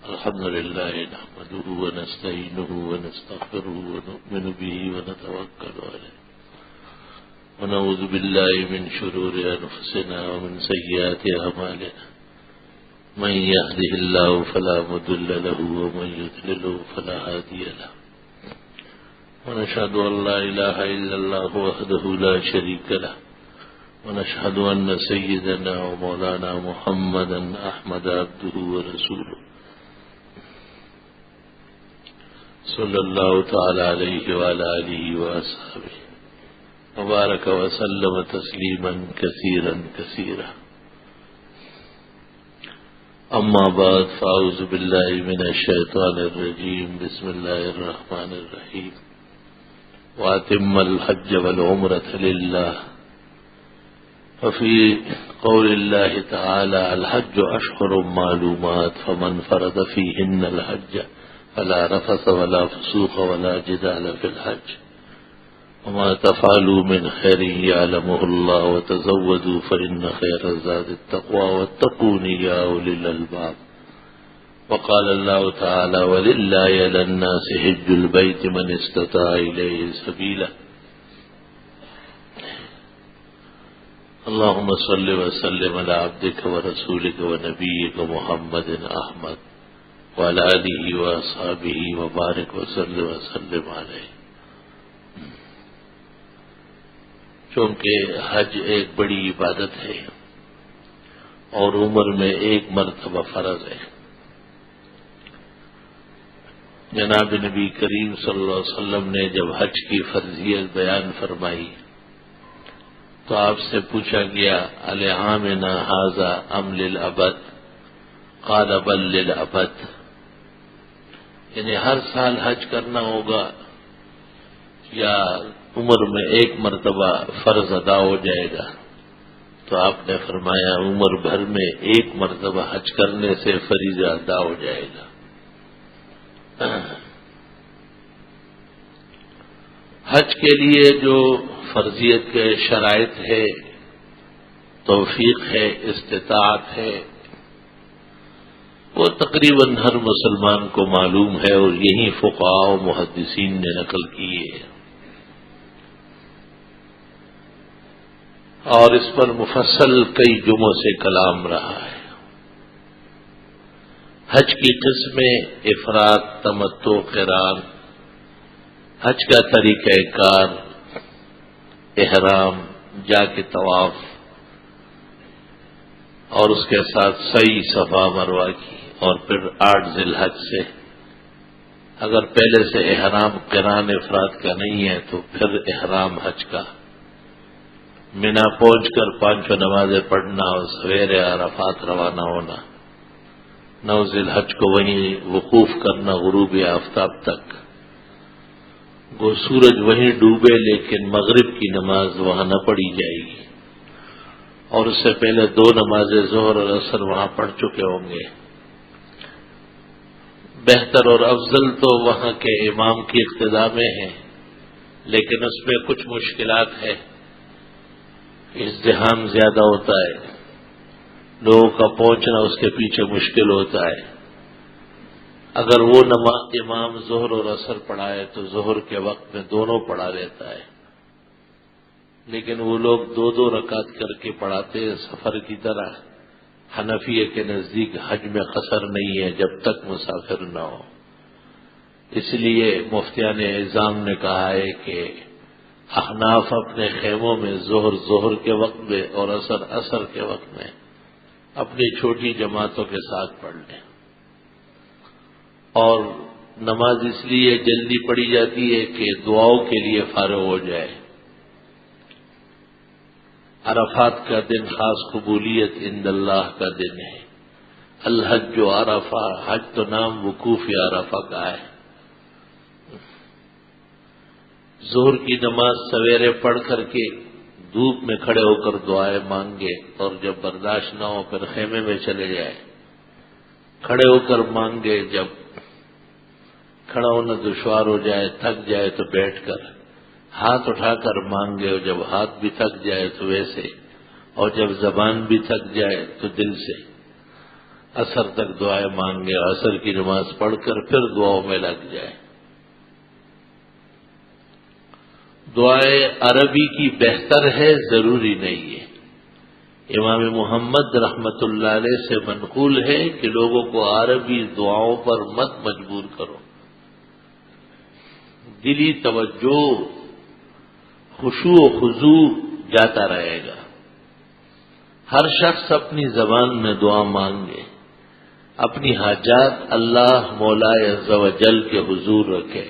الحمد لله نحمده ونستعينه ونستغفره ونؤمن به ونتوكل عليه ونعوذ بالله من شرور أنفسنا ومن سيئات أعمالنا من يهده الله فلا مضل له ومن يضلل فلا هادي له ونشهد أن لا إله إلا الله وحده لا شريك له ونشهد أن سيدنا ومولانا محمدا أحمد عبده ورسوله صلى الله تعالى عليه وعلى آله وأصحابه وبارك وسلم تسليما كثيرا كثيرا أما بعد فأعوذ بالله من الشيطان الرجيم بسم الله الرحمن الرحيم وأتم الحج والعمرة لله وفي قول الله تعالى الحج أشهر معلومات فمن فرض فيهن الحج فلا رفث ولا فسوق ولا جدال في الحج وما تفعلوا من خير يعلمه الله وتزودوا فإن خير الزاد التقوى واتقون يا أولي الألباب وقال الله تعالى ولله على الناس حج البيت من استطاع إليه سبيلا اللهم صل وسلم على عبدك ورسولك ونبيك محمد أحمد وعلى آله وأصحابه وبارك وسلم علیہ. چونکہ حج ایک بڑی عبادت ہے اور عمر میں ایک مرتبہ فرض ہے. جناب نبی کریم صلی اللہ علیہ وسلم نے جب حج کی فرضیت بیان فرمائی تو آپ سے پوچھا گیا العامنا ھذا ام للابد قال بل للابد، یعنی ہر سال حج کرنا ہوگا یا عمر میں ایک مرتبہ فرض ادا ہو جائے گا؟ تو آپ نے فرمایا عمر بھر میں ایک مرتبہ حج کرنے سے فریضہ ادا ہو جائے گا. حج کے لیے جو فرضیت کے شرائط ہے، توفیق ہے، استطاعت ہے، وہ تقریباً ہر مسلمان کو معلوم ہے اور یہی فقہاء و محدثین نے نقل کی ہے. اور اس پر مفصل کئی جمعوں سے کلام رہا ہے. حج کی قسمیں افراد، تمتع، قران، حج کا طریقہ کار، احرام، جا کے طواف اور اس کے ساتھ سعی صفا مروہ کی، اور پھر 8 ذی الحج سے اگر پہلے سے احرام قران افراد کا نہیں ہے تو پھر احرام حج کا، منا پہنچ کر 5 نمازیں پڑھنا اور سویرے عرفات روانہ ہونا، 9 ذی الحج کو وہیں وقوف کرنا غروب آفتاب تک، وہ سورج وہیں ڈوبے لیکن مغرب کی نماز وہاں نہ پڑھی جائے گی، اور اس سے پہلے 2 نمازیں ظہر اور عصر وہاں پڑھ چکے ہوں گے. بہتر اور افضل تو وہاں کے امام کی اقتداء میں ہے، لیکن اس میں کچھ مشکلات ہے. ازدحام زیادہ ہوتا ہے، لوگوں کا پہنچنا اس کے پیچھے مشکل ہوتا ہے. اگر وہ امام ظہر اور عصر پڑھائے تو ظہر کے وقت میں دونوں پڑھا لیتا ہے، لیکن وہ لوگ 2 رکعت کر کے پڑھاتے ہیں سفر کی طرح. حنفیہ کے نزدیک حج میں قصر نہیں ہے جب تک مسافر نہ ہو. اس لیے مفتیان اعظام نے کہا ہے کہ احناف اپنے خیموں میں ظہر کے وقت میں اور عصر کے وقت میں اپنی چھوٹی جماعتوں کے ساتھ پڑھ لیں. اور نماز اس لیے جلدی پڑھی جاتی ہے کہ دعاؤں کے لیے فارغ ہو جائے. عرفات کا دن خاص قبولیت عند اللہ کا دن ہے. الحج و عرفہ، حج تو نام وقوف عرفہ کا ہے. ظہر کی نماز سویرے پڑھ کر کے دھوپ میں کھڑے ہو کر دعائیں مانگے، اور جب برداشت نہ ہو پھر خیمے میں چلے جائے. کھڑے ہو کر مانگے، جب کھڑا ہونا دشوار ہو جائے، تھک جائے تو بیٹھ کر، ہاتھ اٹھا کر مانگے، اور جب ہاتھ بھی تھک جائے تو ویسے، اور جب زبان بھی تھک جائے تو دل سے. عصر تک دعائیں مانگے، عصر کی نماز پڑھ کر پھر دعاؤں میں لگ جائے۔ دعائیں عربی کی بہتر ہے، ضروری نہیں ہے۔ امام محمد رحمت اللہ علیہ سے منقول ہے کہ لوگوں کو عربی دعاؤں پر مت مجبور کرو، دلی توجہ، خشوع و خضوع جاتا رہے گا۔ ہر شخص اپنی زبان میں دعا مانگے، اپنی حاجات اللہ مولا عز و جل کے حضور رکھے۔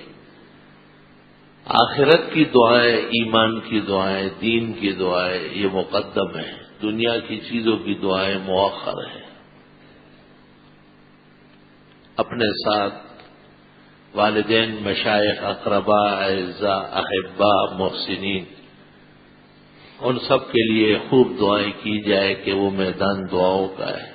آخرت کی دعائیں، ایمان کی دعائیں، دین کی دعائیں یہ مقدم ہیں، دنیا کی چیزوں کی دعائیں مؤخر ہیں۔ اپنے ساتھ والدین، مشائخ، اقربا، اعزاء، احبا، محسنین، ان سب کے لیے خوب دعائیں کی جائے کہ وہ میدان دعاؤں کا ہے۔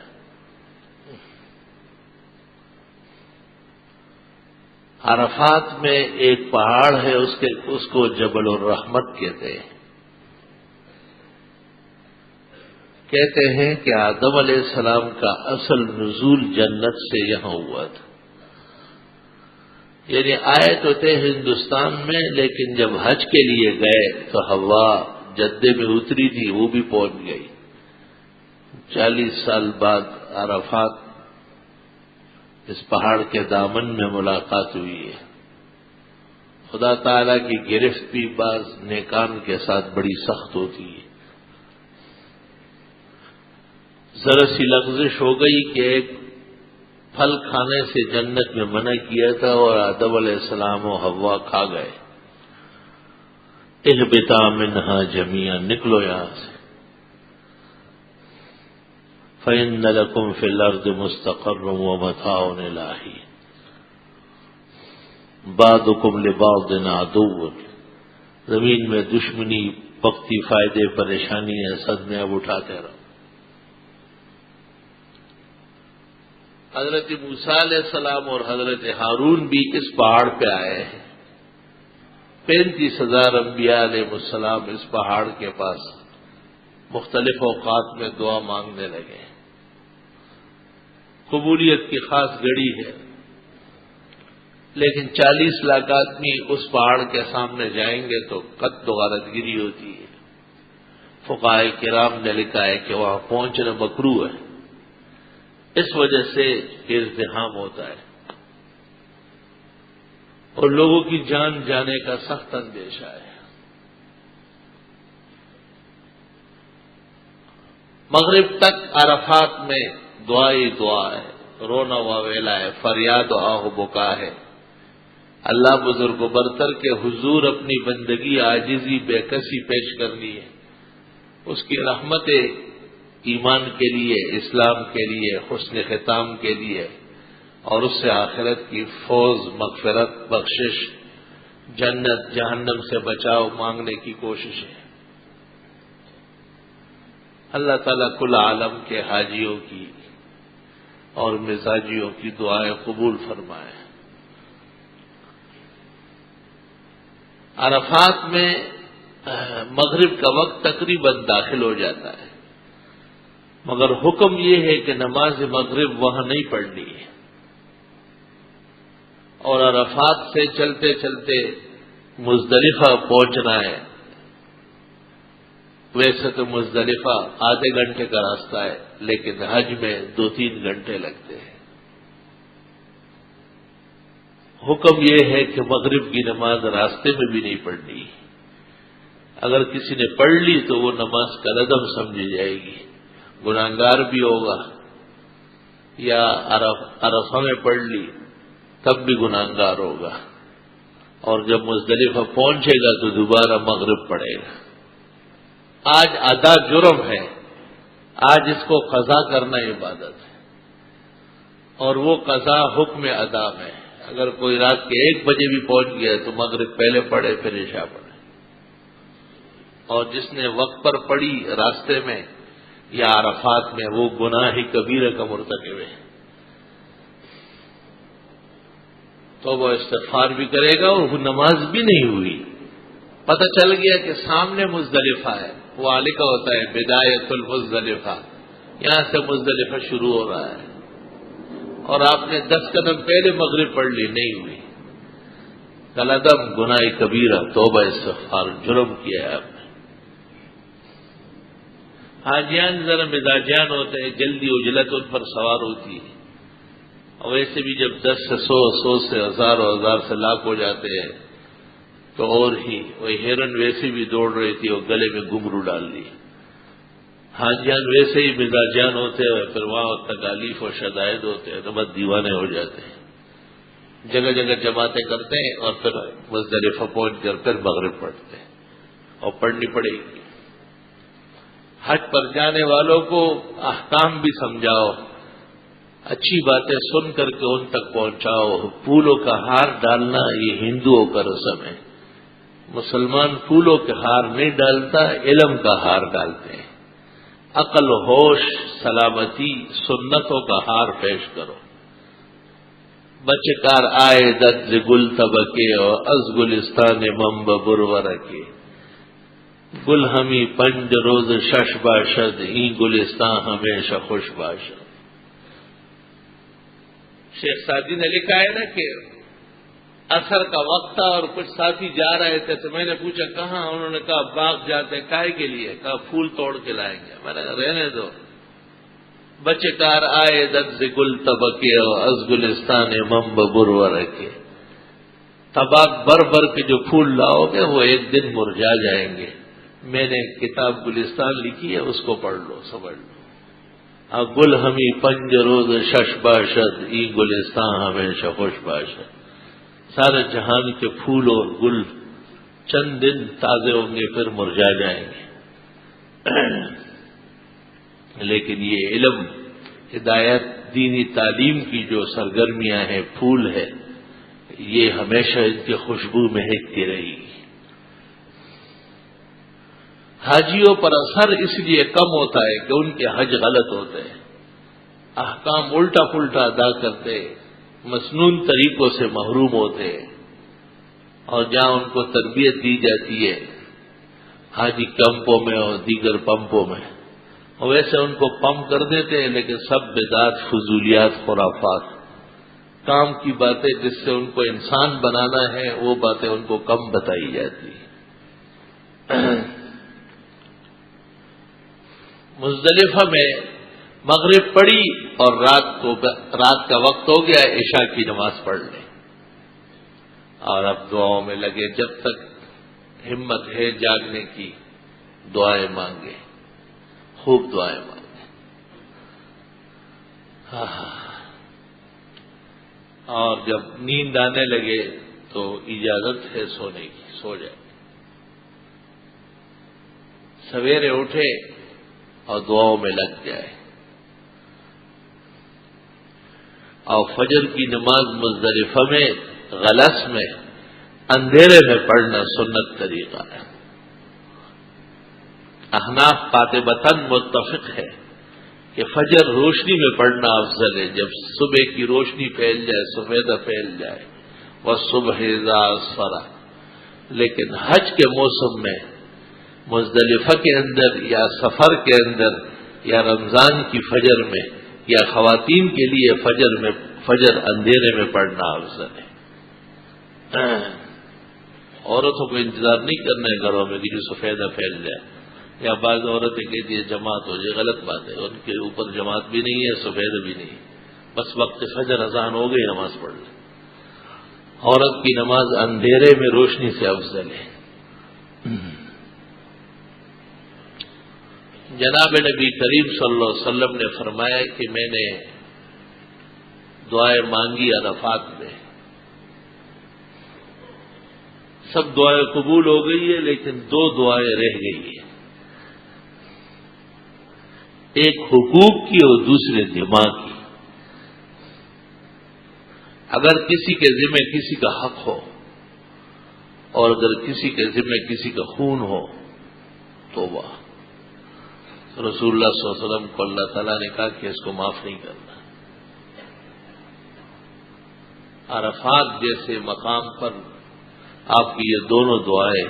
عرفات میں ایک پہاڑ ہے، اس کو جبل الرحمت کہتے ہیں۔ کہتے ہیں کہ آدم علیہ السلام کا اصل نزول جنت سے یہاں ہوا تھا، یعنی آئے تو تھے ہندوستان میں، لیکن جب حج کے لیے گئے تو حوا جدے میں اتری تھی، وہ بھی پہنچ گئی۔ 40 سال بعد عرفات اس پہاڑ کے دامن میں ملاقات ہوئی ہے۔ خدا تعالی کی گرفت بھی بعض نیکان کے ساتھ بڑی سخت ہوتی ہے۔ ذرا سی لغزش ہو گئی کہ ایک پھل کھانے سے جنت میں منع کیا تھا اور آدم علیہ السلام و حوا کھا گئے۔ اہبطا منہا جمیعا، نکلو یہاں سے۔ فإن لكم في الأرض مستقر ومتاع إلى حين بعضكم لبعض عدو، زمین میں دشمنی، وقتی فائدے، پریشانی ہے، صدمے اب اٹھاتے رہو۔ حضرت موسیٰ علیہ السلام اور حضرت ہارون بھی اس پہاڑ پہ آئے ہیں۔ 35,000 انبیاء علیہ السلام اس پہاڑ کے پاس مختلف اوقات میں دعا مانگنے لگے۔ قبولیت کی خاص گڑی ہے، لیکن 40 لاکھ آدمی اس پہاڑ کے سامنے جائیں گے تو قتل و غارت گری ہوتی ہے۔ فقہاء کرام نے لکھا ہے کہ وہاں پہنچنا مکروہ ہے، اس وجہ سے ازدحام ہوتا ہے اور لوگوں کی جان جانے کا سخت اندیشہ ہے۔ مغرب تک عرفات میں دعا ہی دعا ہے، رونا واویلا ہے، فریاد و آہ و بکا ہے۔ اللہ بزرگ و برتر کے حضور اپنی بندگی، عاجزی، بے کسی پیش کرنی ہے، اس کی رحمت ایمان کے لیے، اسلام کے لیے، حسن ختام کے لیے، اور اس سے آخرت کی فوز، مغفرت، بخشش، جنت، جہنم سے بچاؤ مانگنے کی کوشش ہے۔ اللہ تعالیٰ کل عالم کے حاجیوں کی اور مزاجیوں کی دعائیں قبول فرمائے۔ عرفات میں مغرب کا وقت تقریباً داخل ہو جاتا ہے، مگر حکم یہ ہے کہ نماز مغرب وہاں نہیں پڑھنی ہے، اور عرفات سے چلتے چلتے مزدلفہ پہنچنا ہے۔ ویسے تو مزدلفہ آدھے گھنٹے کا راستہ ہے، لیکن حج میں 2-3 گھنٹے لگتے ہیں۔ حکم یہ ہے کہ مغرب کی نماز راستے میں بھی نہیں پڑھنی، اگر کسی نے پڑھ لی تو وہ نماز کا عدم سمجھی جائے گی، گناہگار بھی ہوگا، یا عرفہ میں پڑھ لی تب بھی گناہگار ہوگا، اور جب مزدلفہ پہنچے گا تو دوبارہ مغرب پڑھے گا۔ آج ادا جرم ہے، آج اس کو قضا کرنا عبادت ہے، اور وہ قضا حکم ادا میں۔ اگر کوئی رات کے 1 بجے بھی پہنچ گیا تو مغرب پہلے پڑھے پھر عشاء پڑھے، اور جس نے وقت پر پڑھی راستے میں یا عرفات میں وہ گناہ کبیرہ کا مرتکب ہے، تو وہ استغفار بھی کرے گا، اور وہ نماز بھی نہیں ہوئی، پتہ چل گیا کہ سامنے مزدلفہ ہے، وہ لکھا ہوتا ہے بدایت المزدلفہ، یہاں سے مزدلفہ شروع ہو رہا ہے، اور آپ نے 10 قدم پہلے مغرب پڑھ لی، نہیں ہوئی، کالعدم گناہ کبیرہ، توبہ استغفار، جرم کیا ہے آپ نے۔ حاجیان ذرا مزاجیان ہوتے ہیں، جلدی اجلت ان پر سوار ہوتی ہے، اور ویسے بھی جب 10 سے 100، 100 سے 1000 اور 1000 سے لاکھ ہو جاتے ہیں تو اور ہی، وہی ہرن ویسے بھی دوڑ رہی تھی اور گلے میں گھنگرو ڈال لی۔ حاجیان ویسے ہی مزاجیان ہوتے ہیں، پھر وہاں تکالیف اور شدائد ہوتے ہیں تو بس دیوانے ہو جاتے ہیں، جگہ جگہ جماعتیں کرتے ہیں اور پھر مزدلفہ پہنچ کر پھر مغرب پڑھتے ہیں، اور پڑھنی پڑے گی۔ حج پر جانے والوں کو احکام بھی سمجھاؤ، اچھی باتیں سن کر کے ان تک پہنچاؤ۔ پھولوں کا ہار ڈالنا یہ ہندوؤں کا رسم ہے، مسلمان پھولوں کے ہار نہیں ڈالتا، علم کا ہار ڈالتے ہیں۔ عقل، ہوش، سلامتی، سنتوں کا ہار پیش کرو۔ بچکار آئے دد گل طبقے اور از گلستان ممب برور کے، گل ہمی پنج روز شش باشد، این گلستان ہمیشہ خوش باشد۔ شیخ سعدی نے لکھا ہے نا کہ عصر کا وقت تھا اور کچھ ساتھی جا رہے تھے تو میں نے پوچھا کہاں، انہوں نے کہا باغ جاتے ہیں، کائے کے لیے؟ کہا پھول توڑ کے لائیں گے۔ میں نے کہا رہنے دو، بچے کار آئے دد گل طبقے اور از گلستان ممب برور کے، طباق بر بر کے جو پھول لاؤ گے وہ ایک دن مرجھا جائیں گے۔ میں نے کتاب گلستان لکھی ہے، اس کو پڑھ لو، سمجھ لو۔ گل ہمی پنج روز شش باشد، ای گلستان ہمیشہ خوش باشد۔ سارے جہان کے پھول اور گل چند دن تازے ہوں گے پھر مرجھا جائیں گے، لیکن یہ علم، ہدایت، دینی تعلیم کی جو سرگرمیاں ہیں، پھول ہے، یہ ہمیشہ ان کی خوشبو مہکتی رہے گی۔ حاجیوں پر اثر اس لیے کم ہوتا ہے کہ ان کے حج غلط ہوتے ہیں، احکام الٹا پلٹا ادا کرتے، مسنون طریقوں سے محروم ہوتے ہیں، اور جہاں ان کو تربیت دی جاتی ہے حاجی کیمپوں میں اور دیگر پمپوں میں، اور ویسے ان کو پمپ کر دیتے ہیں، لیکن سب بدعت، فضولیات، خرافات، کام کی باتیں جس سے ان کو انسان بنانا ہے وہ باتیں ان کو کم بتائی جاتی ہیں۔ مزدلفہ میں مغرب پڑی اور رات کا وقت ہو گیا، عشاء کی نماز پڑھ لیں، اور اب دعاؤں میں لگے، جب تک ہمت ہے جاگنے کی دعائیں مانگے، خوب دعائیں مانگے، اور جب نیند آنے لگے تو اجازت ہے سونے کی، سو جائے، سویرے اٹھے اور دعاؤں میں لگ جائے، اور فجر کی نماز مزدلفہ میں غلس میں اندھیرے میں پڑھنا سنت طریقہ ہے۔ احناف قاطبتاً متفق ہے کہ فجر روشنی میں پڑھنا افضل ہے، جب صبح کی روشنی پھیل جائے، سفیدہ پھیل جائے، وَالصُّبْحِ إِذَا أَسْفَرَ۔ لیکن حج کے موسم میں مزدلفہ کے اندر یا سفر کے اندر یا رمضان کی فجر میں یا خواتین کے لیے فجر اندھیرے میں پڑھنا افضل ہے۔ عورتوں کو انتظار نہیں کرنا ہے گھروں میں کہ جو سفیدہ پھیل جائے، یا بعض عورتیں کہتی ہے جماعت ہو جائے، غلط بات ہے، ان کے اوپر جماعت بھی نہیں ہے، سفید بھی نہیں، بس وقت فجر اذان ہو گئی نماز پڑھ لیں۔ عورت کی نماز اندھیرے میں روشنی سے افضل ہے۔ جناب نبی کریم صلی اللہ علیہ وسلم نے فرمایا کہ میں نے دعائیں مانگی عرفات میں، سب دعائیں قبول ہو گئی ہے، لیکن 2 دعائیں رہ گئی ہیں، ایک حقوق کی اور دوسرے دماغ کی۔ اگر کسی کے ذمہ کسی کا حق ہو اور اگر کسی کے ذمہ کسی کا خون ہو تو وہ رسول اللہ صلی اللہ علیہ وسلم کو اللہ تعالیٰ نے کہا کہ اس کو معاف نہیں کرنا۔ عرفات جیسے مقام پر آپ کی یہ دونوں دعائیں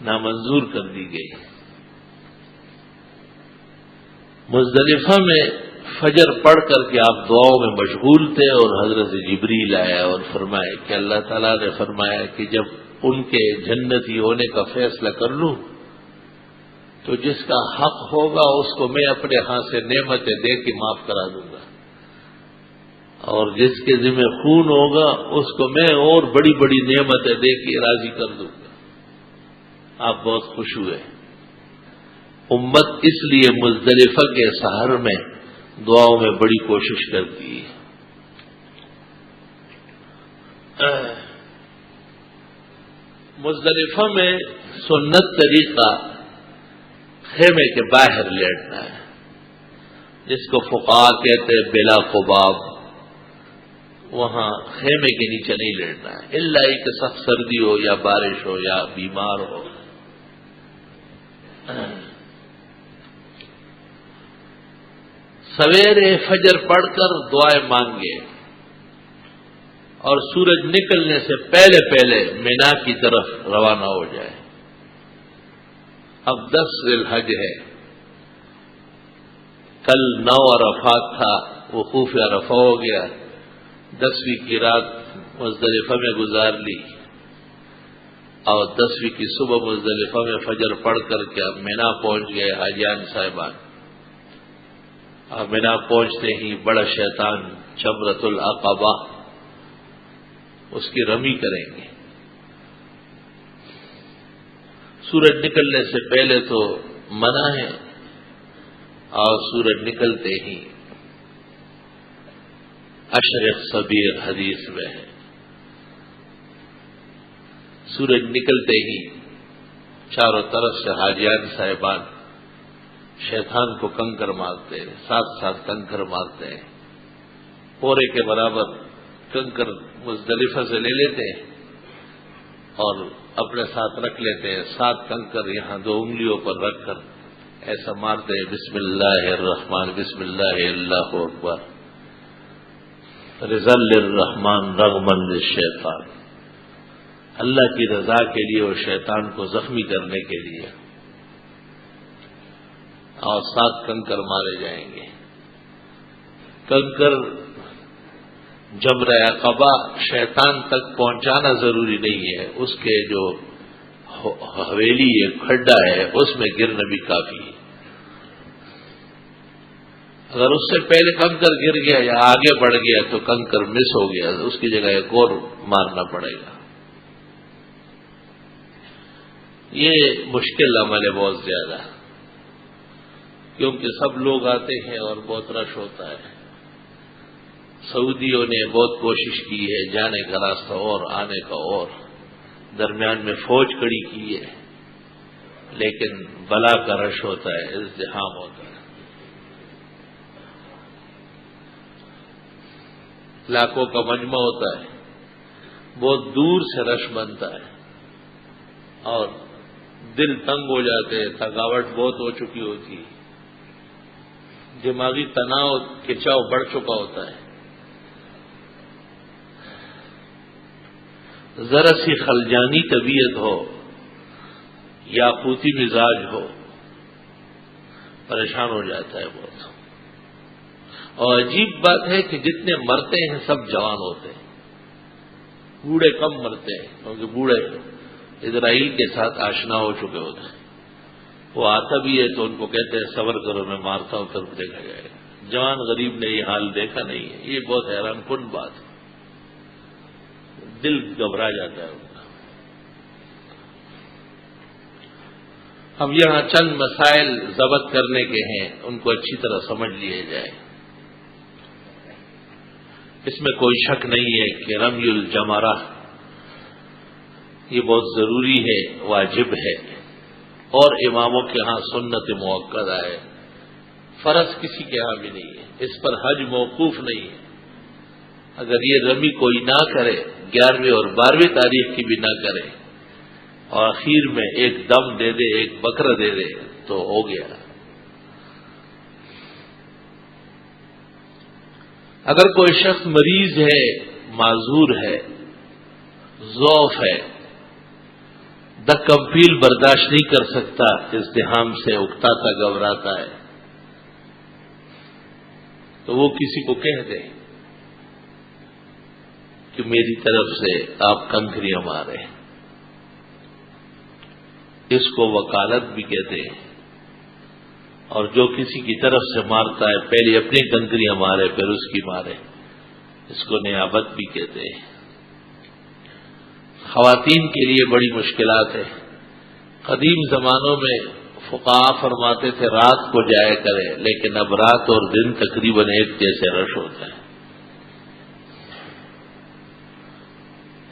نامنظور کر دی گئی۔ مزدلفہ میں فجر پڑھ کر کے آپ دعاؤں میں مشغول تھے اور حضرت جبریل آیا اور فرمایا کہ اللہ تعالیٰ نے فرمایا کہ جب ان کے جنتی ہونے کا فیصلہ کر لوں تو جس کا حق ہوگا اس کو میں اپنے ہاتھ سے نعمتیں دے کے معاف کرا دوں گا، اور جس کے ذمہ خون ہوگا اس کو میں اور بڑی بڑی نعمتیں دے کے راضی کر دوں گا۔ آپ بہت خوش ہوئے۔ امت اس لیے مزدلفہ کے سحر میں دعاؤں میں بڑی کوشش کرتی ہے۔ مزدلفہ میں سنت طریقہ خیمے کے باہر لیٹنا ہے، جس کو فقہاء کہتے ہیں بلا قباب۔ وہاں خیمے کے نیچے نہیں لیٹنا ہے، الا کہ سخت سردی ہو یا بارش ہو یا بیمار ہو۔ سویرے فجر پڑھ کر دعائیں مانگے اور سورج نکلنے سے پہلے پہلے مینا کی طرف روانہ ہو جائے۔ اب 10 ذی الحج ہے، کل 9 عرفات تھا، وقوف عرفہ ہو گیا، 10ویں کی رات مزدلفہ میں گزار لی اور 10ویں کی صبح مزدلفہ میں فجر پڑھ کر کے اب مینا پہنچ گئے حاجیان صاحبان۔ اب مینا پہنچتے ہی بڑا شیطان جمرۃ العقبہ اس کی رمی کریں گے۔ سورج نکلنے سے پہلے تو منع ہے، اور سورج نکلتے ہی اشرق صبیر حدیث میں ہے، سورج نکلتے ہی چاروں طرف سے حاجیان صاحبان شیطان کو کنکر مارتے ہیں، ساتھ ساتھ کنکر مارتے ہیں، پورے کے برابر کنکر مزدلفہ سے لے لیتے ہیں اور اپنے ساتھ رکھ لیتے ہیں۔ 7 کنکر یہاں 2 انگلیوں پر رکھ کر ایسا مارتے ہیں، بسم اللہ الرحمن، بسم اللہ، اللہ اکبر، رضا للرحمن رغما للشیطان، اللہ کی رضا کے لیے اور شیطان کو زخمی کرنے کے لیے، اور 7 کنکر مارے جائیں گے۔ کنکر جمرہ عقبہ شیطان تک پہنچانا ضروری نہیں ہے، اس کے جو حویلی ہے، کھڈا ہے، اس میں گرنا بھی کافی ہے۔ اگر اس سے پہلے کنکر گر گیا یا آگے بڑھ گیا تو کنکر مس ہو گیا، اس کی جگہ ایک اور مارنا پڑے گا۔ یہ مشکل عمل ہے بہت زیادہ، کیونکہ سب لوگ آتے ہیں اور بہت رش ہوتا ہے۔ سعودیوں نے بہت کوشش کی ہے، جانے کا راستہ اور آنے کا اور، درمیان میں فوج کھڑی کی ہے، لیکن بلا کا رش ہوتا ہے، ازدحام ہوتا ہے، لاکھوں کا مجمع ہوتا ہے، بہت دور سے رش بنتا ہے اور دل تنگ ہو جاتے ہیں، تھکاوٹ بہت ہو چکی ہوتی ہے، دماغی تناؤ کھچاؤ بڑھ چکا ہوتا ہے، ذرا سی خلجانی طبیعت ہو یا قوتی مزاج ہو پریشان ہو جاتا ہے بہت۔ اور عجیب بات ہے کہ جتنے مرتے ہیں سب جوان ہوتے ہیں، بوڑھے کم مرتے ہیں، کیونکہ بوڑھے اسرائیل کے ساتھ آشنا ہو چکے ہوتے ہیں، وہ آتا بھی ہے تو ان کو کہتے ہیں صبر کرو میں مارتا ہوں تب دیکھا جائے گا۔ جوان غریب نے یہ حال دیکھا نہیں ہے، یہ بہت حیران کن بات ہے، دل گھبرا جاتا ہے ان کا۔ اب یہاں چند مسائل ضبط کرنے کے ہیں، ان کو اچھی طرح سمجھ لیے جائے۔ اس میں کوئی شک نہیں ہے کہ رمی الجمرہ یہ بہت ضروری ہے، واجب ہے، اور اماموں کے ہاں سنت موقدہ ہے، فرض کسی کے ہاں بھی نہیں ہے، اس پر حج موقوف نہیں ہے۔ اگر یہ رمی کوئی نہ کرے، 11ویں اور 12ویں تاریخ کی بھی نہ کرے، اور اخیر میں ایک دم دے دے، ایک بکرا دے دے تو ہو گیا۔ اگر کوئی شخص مریض ہے، معذور ہے، ضعف ہے، دکم پیل برداشت نہیں کر سکتا، ازدحام سے اکتاتا گھبراتا ہے، تو وہ کسی کو کہہ دے کہ میری طرف سے آپ کنکریاں مارے، اس کو وکالت بھی کہتے ہیں۔ اور جو کسی کی طرف سے مارتا ہے پہلے اپنی کنکریاں مارے پھر اس کی مارے، اس کو نیابت بھی کہتے ہیں۔ خواتین کے لیے بڑی مشکلات ہے۔ قدیم زمانوں میں فقہا فرماتے تھے رات کو جایا کرے، لیکن اب رات اور دن تقریباً ایک جیسے رش ہوتا ہے،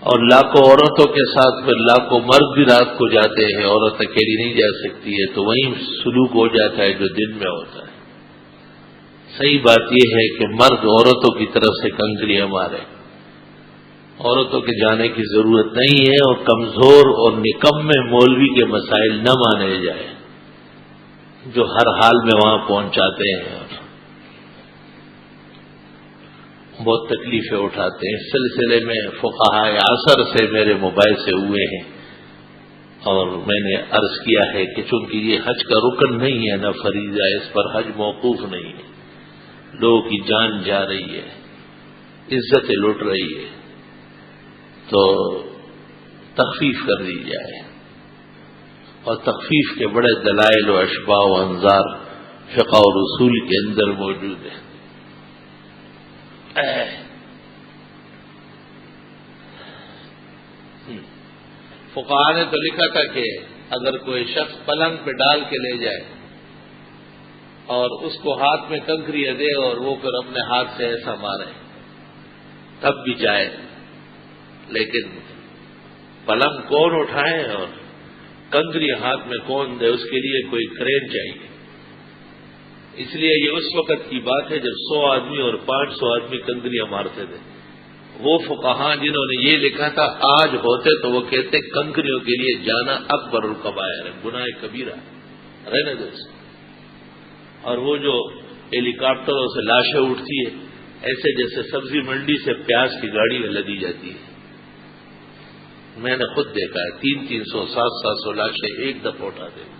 اور لاکھوں عورتوں کے ساتھ پھر لاکھوں مرد بھی رات کو جاتے ہیں، عورت اکیلی نہیں جا سکتی ہے، تو وہیں سلوک ہو جاتا ہے جو دن میں ہوتا ہے۔ صحیح بات یہ ہے کہ مرد عورتوں کی طرف سے کنکریاں مارے، عورتوں کے جانے کی ضرورت نہیں ہے، اور کمزور اور نکمے مولوی کے مسائل نہ مانے جائے جو ہر حال میں وہاں پہنچاتے ہیں اور بہت تکلیفیں اٹھاتے ہیں۔ اس سلسلے میں فقہاء عصر سے میرے موبائل سے ہوئے ہیں، اور میں نے عرض کیا ہے کہ چونکہ یہ حج کا رکن نہیں ہے نہ فریضہ، اس پر حج موقوف نہیں ہے، لوگوں کی جان جا رہی ہے، عزتیں لٹ رہی ہے، تو تخفیف کر دی جائے، اور تخفیف کے بڑے دلائل و اشباع و انظار فقہ و اصول کے اندر موجود ہیں۔ فقہا نے تو لکھا تھا کہ اگر کوئی شخص پلنگ پہ ڈال کے لے جائے اور اس کو ہاتھ میں کنکریاں دے اور وہ پھر اپنے ہاتھ سے ایسا مارے تب بھی جائے، لیکن پلنگ کون اٹھائے اور کنکری ہاتھ میں کون دے، اس کے لیے کوئی کرین چاہیے۔ اس لیے یہ اس وقت کی بات ہے جب 100 آدمی اور 500 آدمی کنکریاں مارتے تھے۔ وہ فقہاء جنہوں نے یہ لکھا تھا آج ہوتے تو وہ کہتے کنکریوں کے لیے جانا اکبر الکبائر ہے، گناہ کبیرہ رہنے دو۔ اور وہ جو ہیلی کاپٹروں سے لاشیں اٹھتی ہے ایسے جیسے سبزی منڈی سے پیاز کی گاڑی میں لدی جاتی ہے، میں نے خود دیکھا ہے، 300 700 لاشیں ایک دفعہ اٹھاتے ہیں۔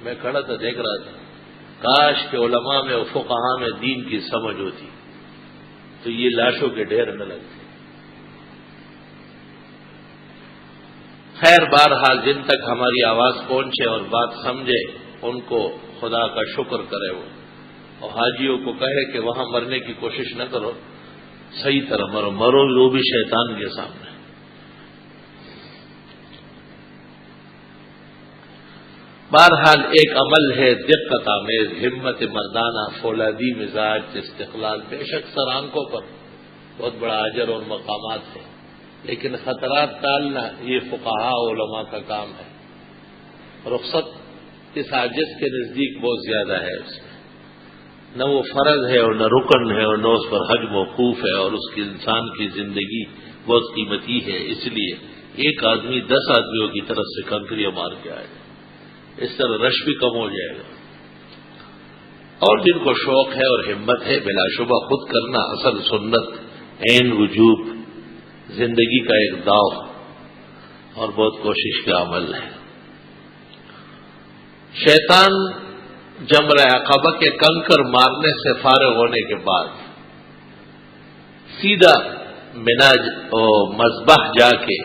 میں کھڑا تھا دیکھ رہا تھا، کاش کہ علماء میں اور فقہاء میں دین کی سمجھ ہوتی تو یہ لاشوں کے ڈھیر نہ لگتے۔ خیر بہرحال جن تک ہماری آواز پہنچے اور بات سمجھے ان کو خدا کا شکر کرے وہ، اور حاجیوں کو کہے کہ وہاں مرنے کی کوشش نہ کرو، صحیح طرح مرو وہ بھی شیطان کے سامنے۔ بہرحال ایک عمل ہے دقت آمیز، ہمت مردانہ، فولادی مزاج، استقلال، بے شک سر آنکھوں پر بہت بڑا اجر اور مقامات ہے، لیکن خطرات ٹالنا یہ فقہاء علماء کا کام ہے۔ رخصت اس عاجز کے نزدیک بہت زیادہ ہے، اس میں نہ وہ فرض ہے اور نہ رکن ہے اور نہ اس پر حج موقوف ہے، اور اس کی انسان کی زندگی بہت قیمتی ہے، اس لیے ایک آدمی 10 آدمیوں کی طرف سے کنکریاں مار کے آئے، اس طرح رش بھی کم ہو جائے گا۔ اور جن کو شوق ہے اور ہمت ہے بلا شبہ خود کرنا اصل سنت عین وجوب زندگی کا ایک داؤ اور بہت کوشش کا عمل ہے۔ شیطان جمرہ عقبہ کے کنکر مارنے سے فارغ ہونے کے بعد سیدھا منا مذبح جا کے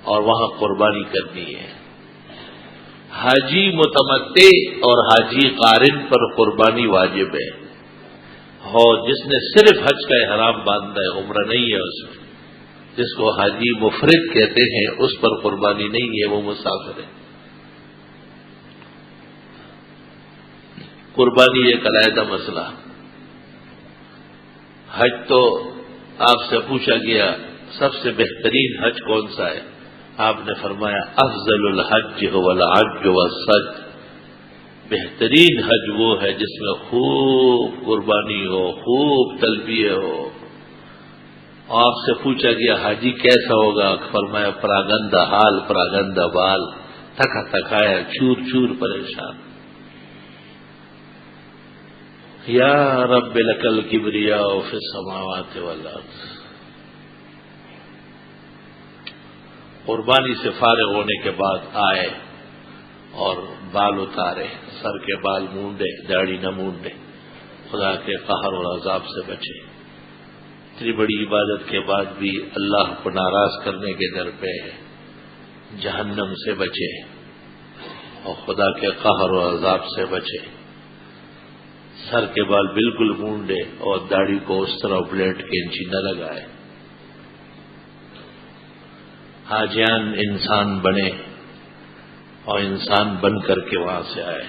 اور وہاں قربانی کرنی ہے۔ حاجی متمتع اور حاجی قارن پر قربانی واجب ہے، اور جس نے صرف حج کا احرام باندھا ہے، عمرہ نہیں ہے اس میں، جس کو حاجی مفرد کہتے ہیں، اس پر قربانی نہیں ہے، وہ مسافر ہے۔ قربانی ایک علیحدہ مسئلہ۔ حج تو آپ سے پوچھا گیا سب سے بہترین حج کون سا ہے؟ آپ نے فرمایا افضل الحج هو العج والسج، بہترین حج وہ ہے جس میں خوب قربانی ہو، خوب تلبیہ ہو۔ آپ سے پوچھا گیا حاجی کیسا ہوگا؟ فرمایا پراگندہ حال پراگندہ بال، تھکا تھکایا، چور چور پریشان۔ یا رب لک الکبریاء فی السماوات والارض۔ قربانی سے فارغ ہونے کے بعد آئے اور بال اتارے، سر کے بال مونڈے، داڑھی نہ مونڈے، خدا کے قہر اور عذاب سے بچے، اتنی بڑی عبادت کے بعد بھی اللہ کو ناراض کرنے کے ڈر پہ ہے، جہنم سے بچے اور خدا کے قہر اور عذاب سے بچے، سر کے بال بالکل مونڈے اور داڑھی کو اس طرح بلیڈ کینچی نہ لگائے، حاجیان انسان بنے اور انسان بن کر کے وہاں سے آئے،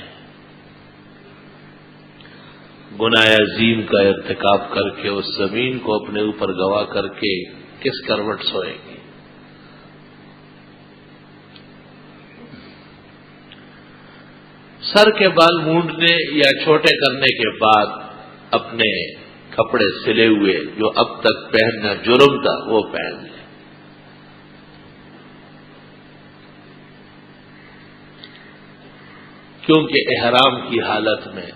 گناہ عظیم کا ارتکاب کر کے اس زمین کو اپنے اوپر گواہ کر کے کس کروٹ سوئیں گے؟ سر کے بال مونڈنے یا چھوٹے کرنے کے بعد اپنے کپڑے سلے ہوئے جو اب تک پہننا جرم تھا وہ پہن لیں، کیونکہ احرام کی حالت میں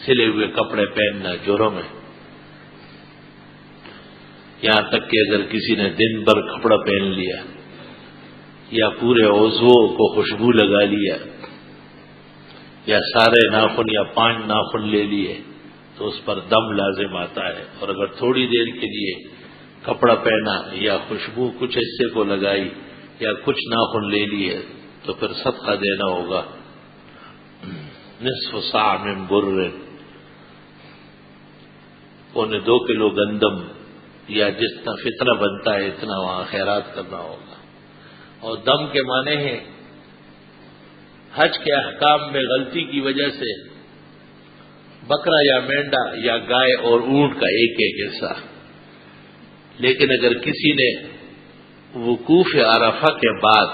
سلے ہوئے کپڑے پہننا جرم ہے، یہاں تک کہ اگر کسی نے دن بھر کپڑا پہن لیا یا پورے عضو کو خوشبو لگا لیا یا سارے ناخن یا 5 ناخن لے لیے تو اس پر دم لازم آتا ہے، اور اگر تھوڑی دیر کے لیے کپڑا پہنا یا خوشبو کچھ حصے کو لگائی یا کچھ ناخن لے لیے تو پھر صدقہ دینا ہوگا، نصف صاع من بر، 2 کلو گندم یا جتنا فطرہ بنتا ہے اتنا وہاں خیرات کرنا ہوگا۔ اور دم کے معنی ہیں حج کے احکام میں غلطی کی وجہ سے بکرا یا مینڈا یا گائے اور اونٹ کا ایک حصہ، لیکن اگر کسی نے وقوف عرفہ کے بعد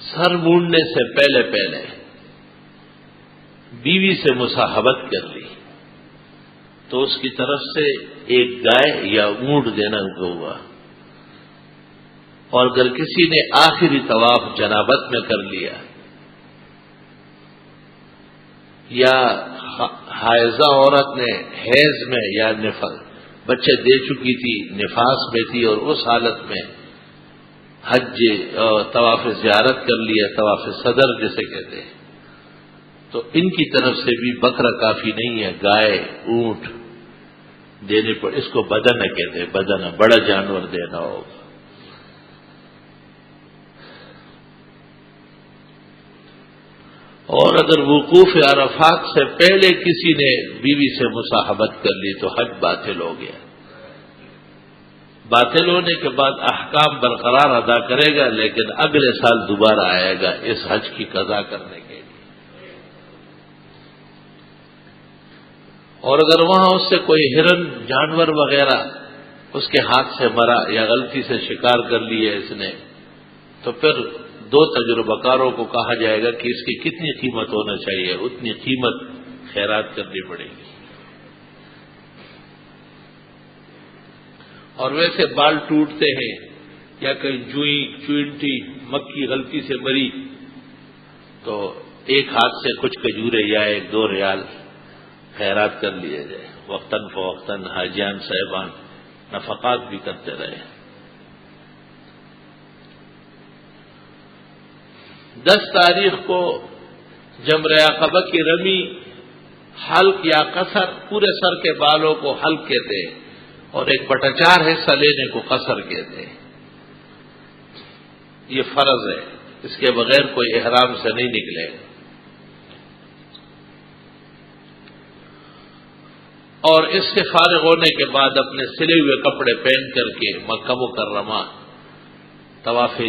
سر مونڈنے سے پہلے بیوی سے مصاحبت کر لی تو اس کی طرف سے ایک گائے یا اونٹ دینا ہوگا، اور اگر کسی نے آخری طواف جنابت میں کر لیا یا حائضہ عورت نے حیض میں یا بچے دے چکی تھی، نفاس میں تھی اور اس حالت میں حج طواف زیارت کر لیا، طواف صدر جسے کہتے ہیں، تو ان کی طرف سے بھی بکرا کافی نہیں ہے، گائے اونٹ دینے پر، اس کو بدنہ کہتے ہیں، بدنہ بڑا جانور دینا ہوگا۔ اور اگر وقوف عرفات سے پہلے کسی نے بیوی سے مصاحبت کر لی تو حج باطل ہو گیا، باطل ہونے کے بعد احکام برقرار ادا کرے گا، لیکن اگلے سال دوبارہ آئے گا اس حج کی قضا کرنے کے لیے۔ اور اگر وہاں اس سے کوئی ہرن جانور وغیرہ اس کے ہاتھ سے مرا یا غلطی سے شکار کر لیا اس نے، تو پھر 2 تجربہ کاروں کو کہا جائے گا کہ اس کی کتنی قیمت ہونا چاہیے، اتنی قیمت خیرات کرنی پڑے گی۔ اور ویسے بال ٹوٹتے ہیں یا کہیں چوئنٹی مکھی غلطی سے مری تو ایک ہاتھ سے کچھ کھجورے یا 1-2 ریال خیرات کر لیے جائے، وقتاً فوقتاً حاجیان صاحبان نفقات بھی کرتے رہے۔ 10 تاریخ کو جمرہ عقبہ کی رمی، حلق یا قصر، پورے سر کے بالوں کو حلق کہتے ہیں اور 1/4 حصہ لینے کو قصر کہتے ہیں۔ یہ فرض ہے، اس کے بغیر کوئی احرام سے نہیں نکلے گا۔ اور اس سے فارغ ہونے کے بعد اپنے سلے ہوئے کپڑے پہن کر کے مکہ مکرمہ طواف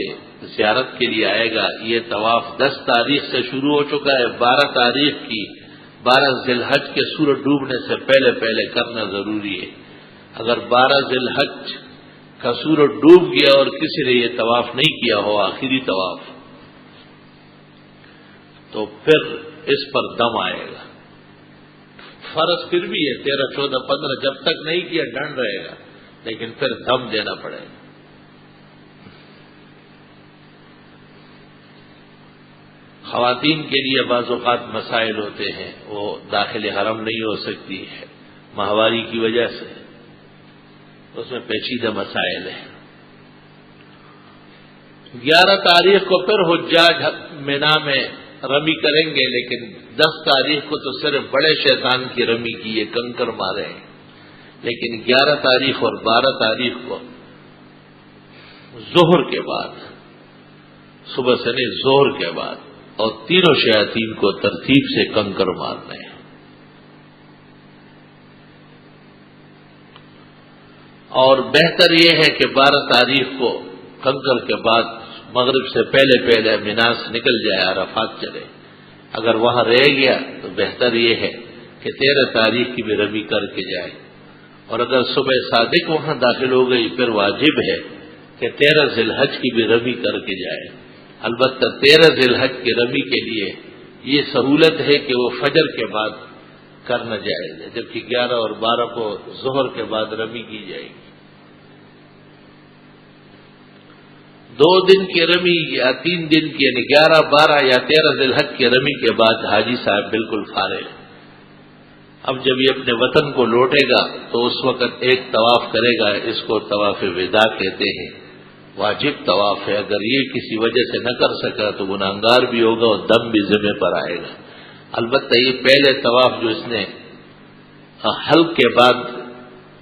زیارت کے لیے آئے گا۔ یہ طواف 10 تاریخ سے شروع ہو چکا ہے، 12 تاریخ کی 12 ذی الحج کے سورج ڈوبنے سے پہلے کرنا ضروری ہے۔ اگر 12 ذی الحج کا سورج ڈوب گیا اور کسی نے یہ طواف نہیں کیا ہو، آخری طواف، تو پھر اس پر دم آئے گا۔ فرض پھر بھی ہے 13, 14, 15 جب تک نہیں کیا ڈنڈ رہے گا، لیکن پھر دم دینا پڑے گا۔ خواتین کے لیے بعض اوقات مسائل ہوتے ہیں، وہ داخل حرم نہیں ہو سکتی ہے ماہواری کی وجہ سے، اس میں پیچیدہ مسائل ہیں۔ 11 تاریخ کو پھر حجاج مینا میں رمی کریں گے، لیکن 10 تاریخ کو تو صرف بڑے شیطان کی رمی کی، یہ کنکر مارے ہیں، لیکن 11 تاریخ اور 12 تاریخ کو ظہر کے بعد، صبح سے نہیں ظہر کے بعد، اور تینوں شیاطین کو ترتیب سے کنکر مارنے ہیں۔ اور بہتر یہ ہے کہ 12 تاریخ کو کنکر کے بعد مغرب سے پہلے پہلے مینا سے نکل جائے، عرفات چلے۔ اگر وہاں رہ گیا تو بہتر یہ ہے کہ 13 تاریخ کی بھی رمی کر کے جائے، اور اگر صبح صادق وہاں داخل ہو گئی پھر واجب ہے کہ 13 ذی الحج کی بھی رمی کر کے جائے۔ البتہ 13 ذی الحج کی رمی کے لیے یہ سہولت ہے کہ وہ فجر کے بعد کرنا جائے گا، جبکہ 11 اور 12 کو ظہر کے بعد رمی کی جائے گی۔ 2 دن کی رمی یا 3 دن کی، یعنی 11، 12 یا 13 ذی الحج کی رمی کے بعد حاجی صاحب بالکل فارغ ہے۔ اب جب یہ اپنے وطن کو لوٹے گا تو اس وقت ایک طواف کرے گا، اس کو طواف وداع کہتے ہیں، واجب طواف ہے۔ اگر یہ کسی وجہ سے نہ کر سکا تو گناہگار بھی ہوگا اور دم بھی ذمہ پر آئے گا۔ البتہ یہ پہلے طواف جو اس نے حلق کے بعد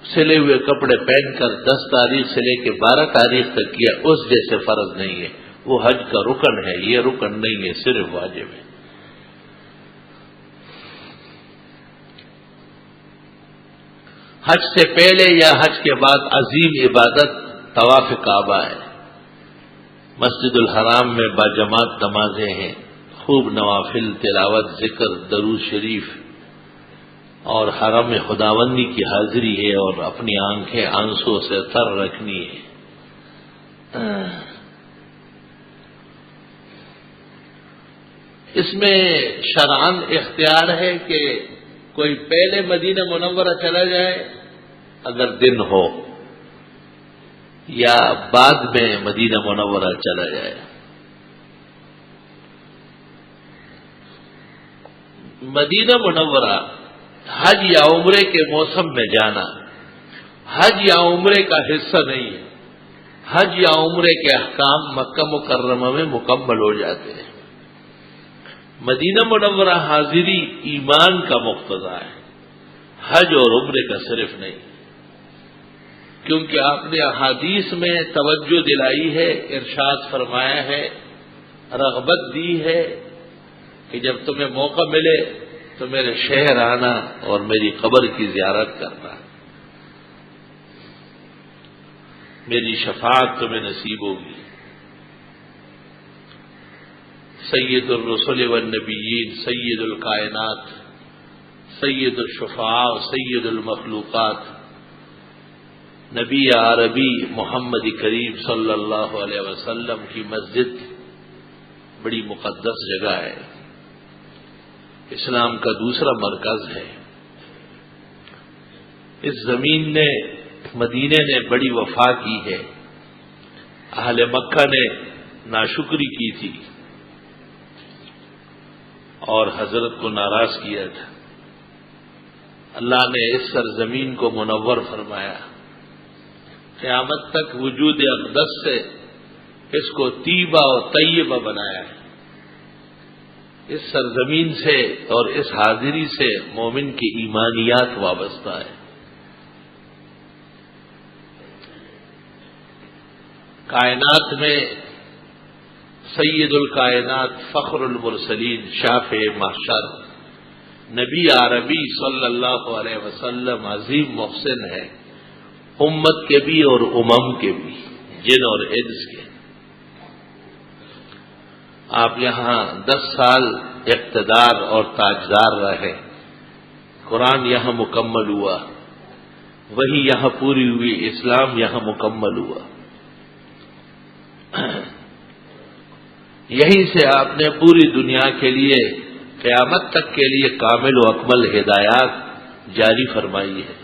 سلے ہوئے کپڑے پہن کر 10 تاریخ سے لے کے 12 تاریخ تک کیا، اس جیسے فرض نہیں ہے، وہ حج کا رکن ہے، یہ رکن نہیں ہے، صرف واجب ہے۔ حج سے پہلے یا حج کے بعد عظیم عبادت طواف کعبہ ہے۔ مسجد الحرام میں باجماعت نمازیں ہیں، خوب نوافل، تلاوت، ذکر، درود شریف، اور حرم خداوندی کی حاضری ہے، اور اپنی آنکھیں آنسوں سے تر رکھنی ہے۔ اس میں شرعاً اختیار ہے کہ کوئی پہلے مدینہ منورہ چلا جائے اگر دن ہو، یا بعد میں مدینہ منورہ چلا جائے۔ مدینہ منورہ حج یا عمرے کے موسم میں جانا حج یا عمرے کا حصہ نہیں ہے۔ حج یا عمرے کے احکام مکہ مکرمہ میں مکمل ہو جاتے ہیں۔ مدینہ منورہ حاضری ایمان کا مقتضا ہے، حج اور عمرے کا صرف نہیں، کیونکہ آپ نے احادیث میں توجہ دلائی ہے، ارشاد فرمایا ہے، رغبت دی ہے کہ جب تمہیں موقع ملے تو میرے شہر آنا اور میری قبر کی زیارت کرنا، میری شفاعت تمہیں نصیب ہوگی۔ سید الرسل والنبیین، سید الکائنات، سید الشفعاء، سید المخلوقات، نبی عربی محمد کریم صلی اللہ علیہ وسلم کی مسجد بڑی مقدس جگہ ہے، اسلام کا دوسرا مرکز ہے۔ اس زمین نے، مدینے نے بڑی وفا کی ہے۔ اہل مکہ نے ناشکری کی تھی اور حضرت کو ناراض کیا تھا۔ اللہ نے اس سرزمین کو منور فرمایا، قیامت تک وجود اقدس سے اس کو طیبہ و طیبہ بنایا ہے۔ اس سرزمین سے اور اس حاضری سے مومن کی ایمانیات وابستہ ہے۔ کائنات میں سید الکائنات، فخر المرسلین، شافع محشر، نبی عربی صلی اللہ علیہ وسلم عظیم محسن ہے، امت کے بھی اور امم کے بھی، جن اور انس کے۔ آپ یہاں 10 سال اقتدار اور تاجدار رہے، قرآن یہاں مکمل ہوا، وہی یہاں پوری ہوئی، اسلام یہاں مکمل ہوا۔ یہیں سے آپ نے پوری دنیا کے لیے قیامت تک کے لیے کامل و اکمل ہدایات جاری فرمائی ہے۔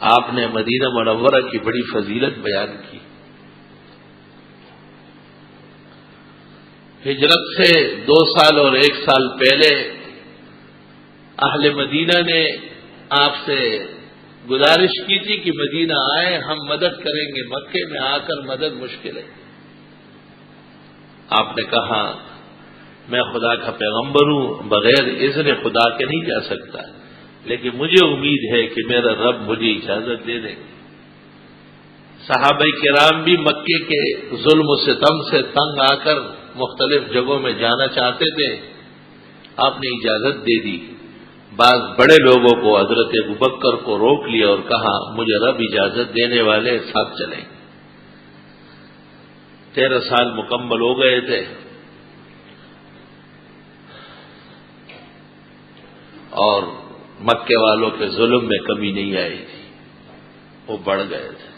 آپ نے مدینہ منورہ کی بڑی فضیلت بیان کی۔ ہجرت سے 2 سال اور 1 سال پہلے اہل مدینہ نے آپ سے گزارش کی تھی کہ مدینہ آئے، ہم مدد کریں گے، مکے میں آ کر مدد مشکل ہے۔ آپ نے کہا میں خدا کا پیغمبر ہوں، بغیر اذن خدا کے نہیں جا سکتا، لیکن مجھے امید ہے کہ میرا رب مجھے اجازت دے دے۔ صحابہ کرام بھی مکے کے ظلم و ستم سے تنگ آ کر مختلف جگہوں میں جانا چاہتے تھے، آپ نے اجازت دے دی۔ بعض بڑے لوگوں کو حضرت ابوبکر کو روک لیا اور کہا مجھے رب اجازت دینے والے ساتھ چلیں۔ 13 سال مکمل ہو گئے تھے اور مکے والوں کے ظلم میں کمی نہیں آئی تھی، وہ بڑھ گئے تھے۔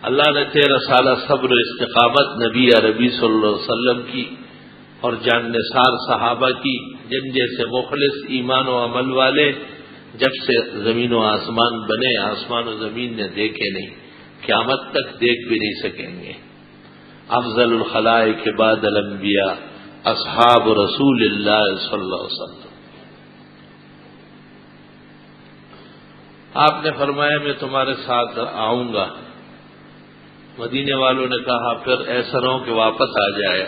اللہ نے 13 سالہ صبر و استقامت نبی عربی صلی اللہ علیہ وسلم کی اور جان نثار صحابہ کی، جن جیسے مخلص ایمان و عمل والے جب سے زمین و آسمان بنے، آسمان و زمین نے دیکھے نہیں، قیامت تک دیکھ بھی نہیں سکیں گے۔ افضل الخلائق کے بعد الانبیاء اصحاب رسول اللہ صلی اللہ علیہ وسلم۔ آپ نے فرمایا میں تمہارے ساتھ آؤں گا۔ مدینے والوں نے کہا پھر ایسا نہ ہو کہ واپس آ جائے،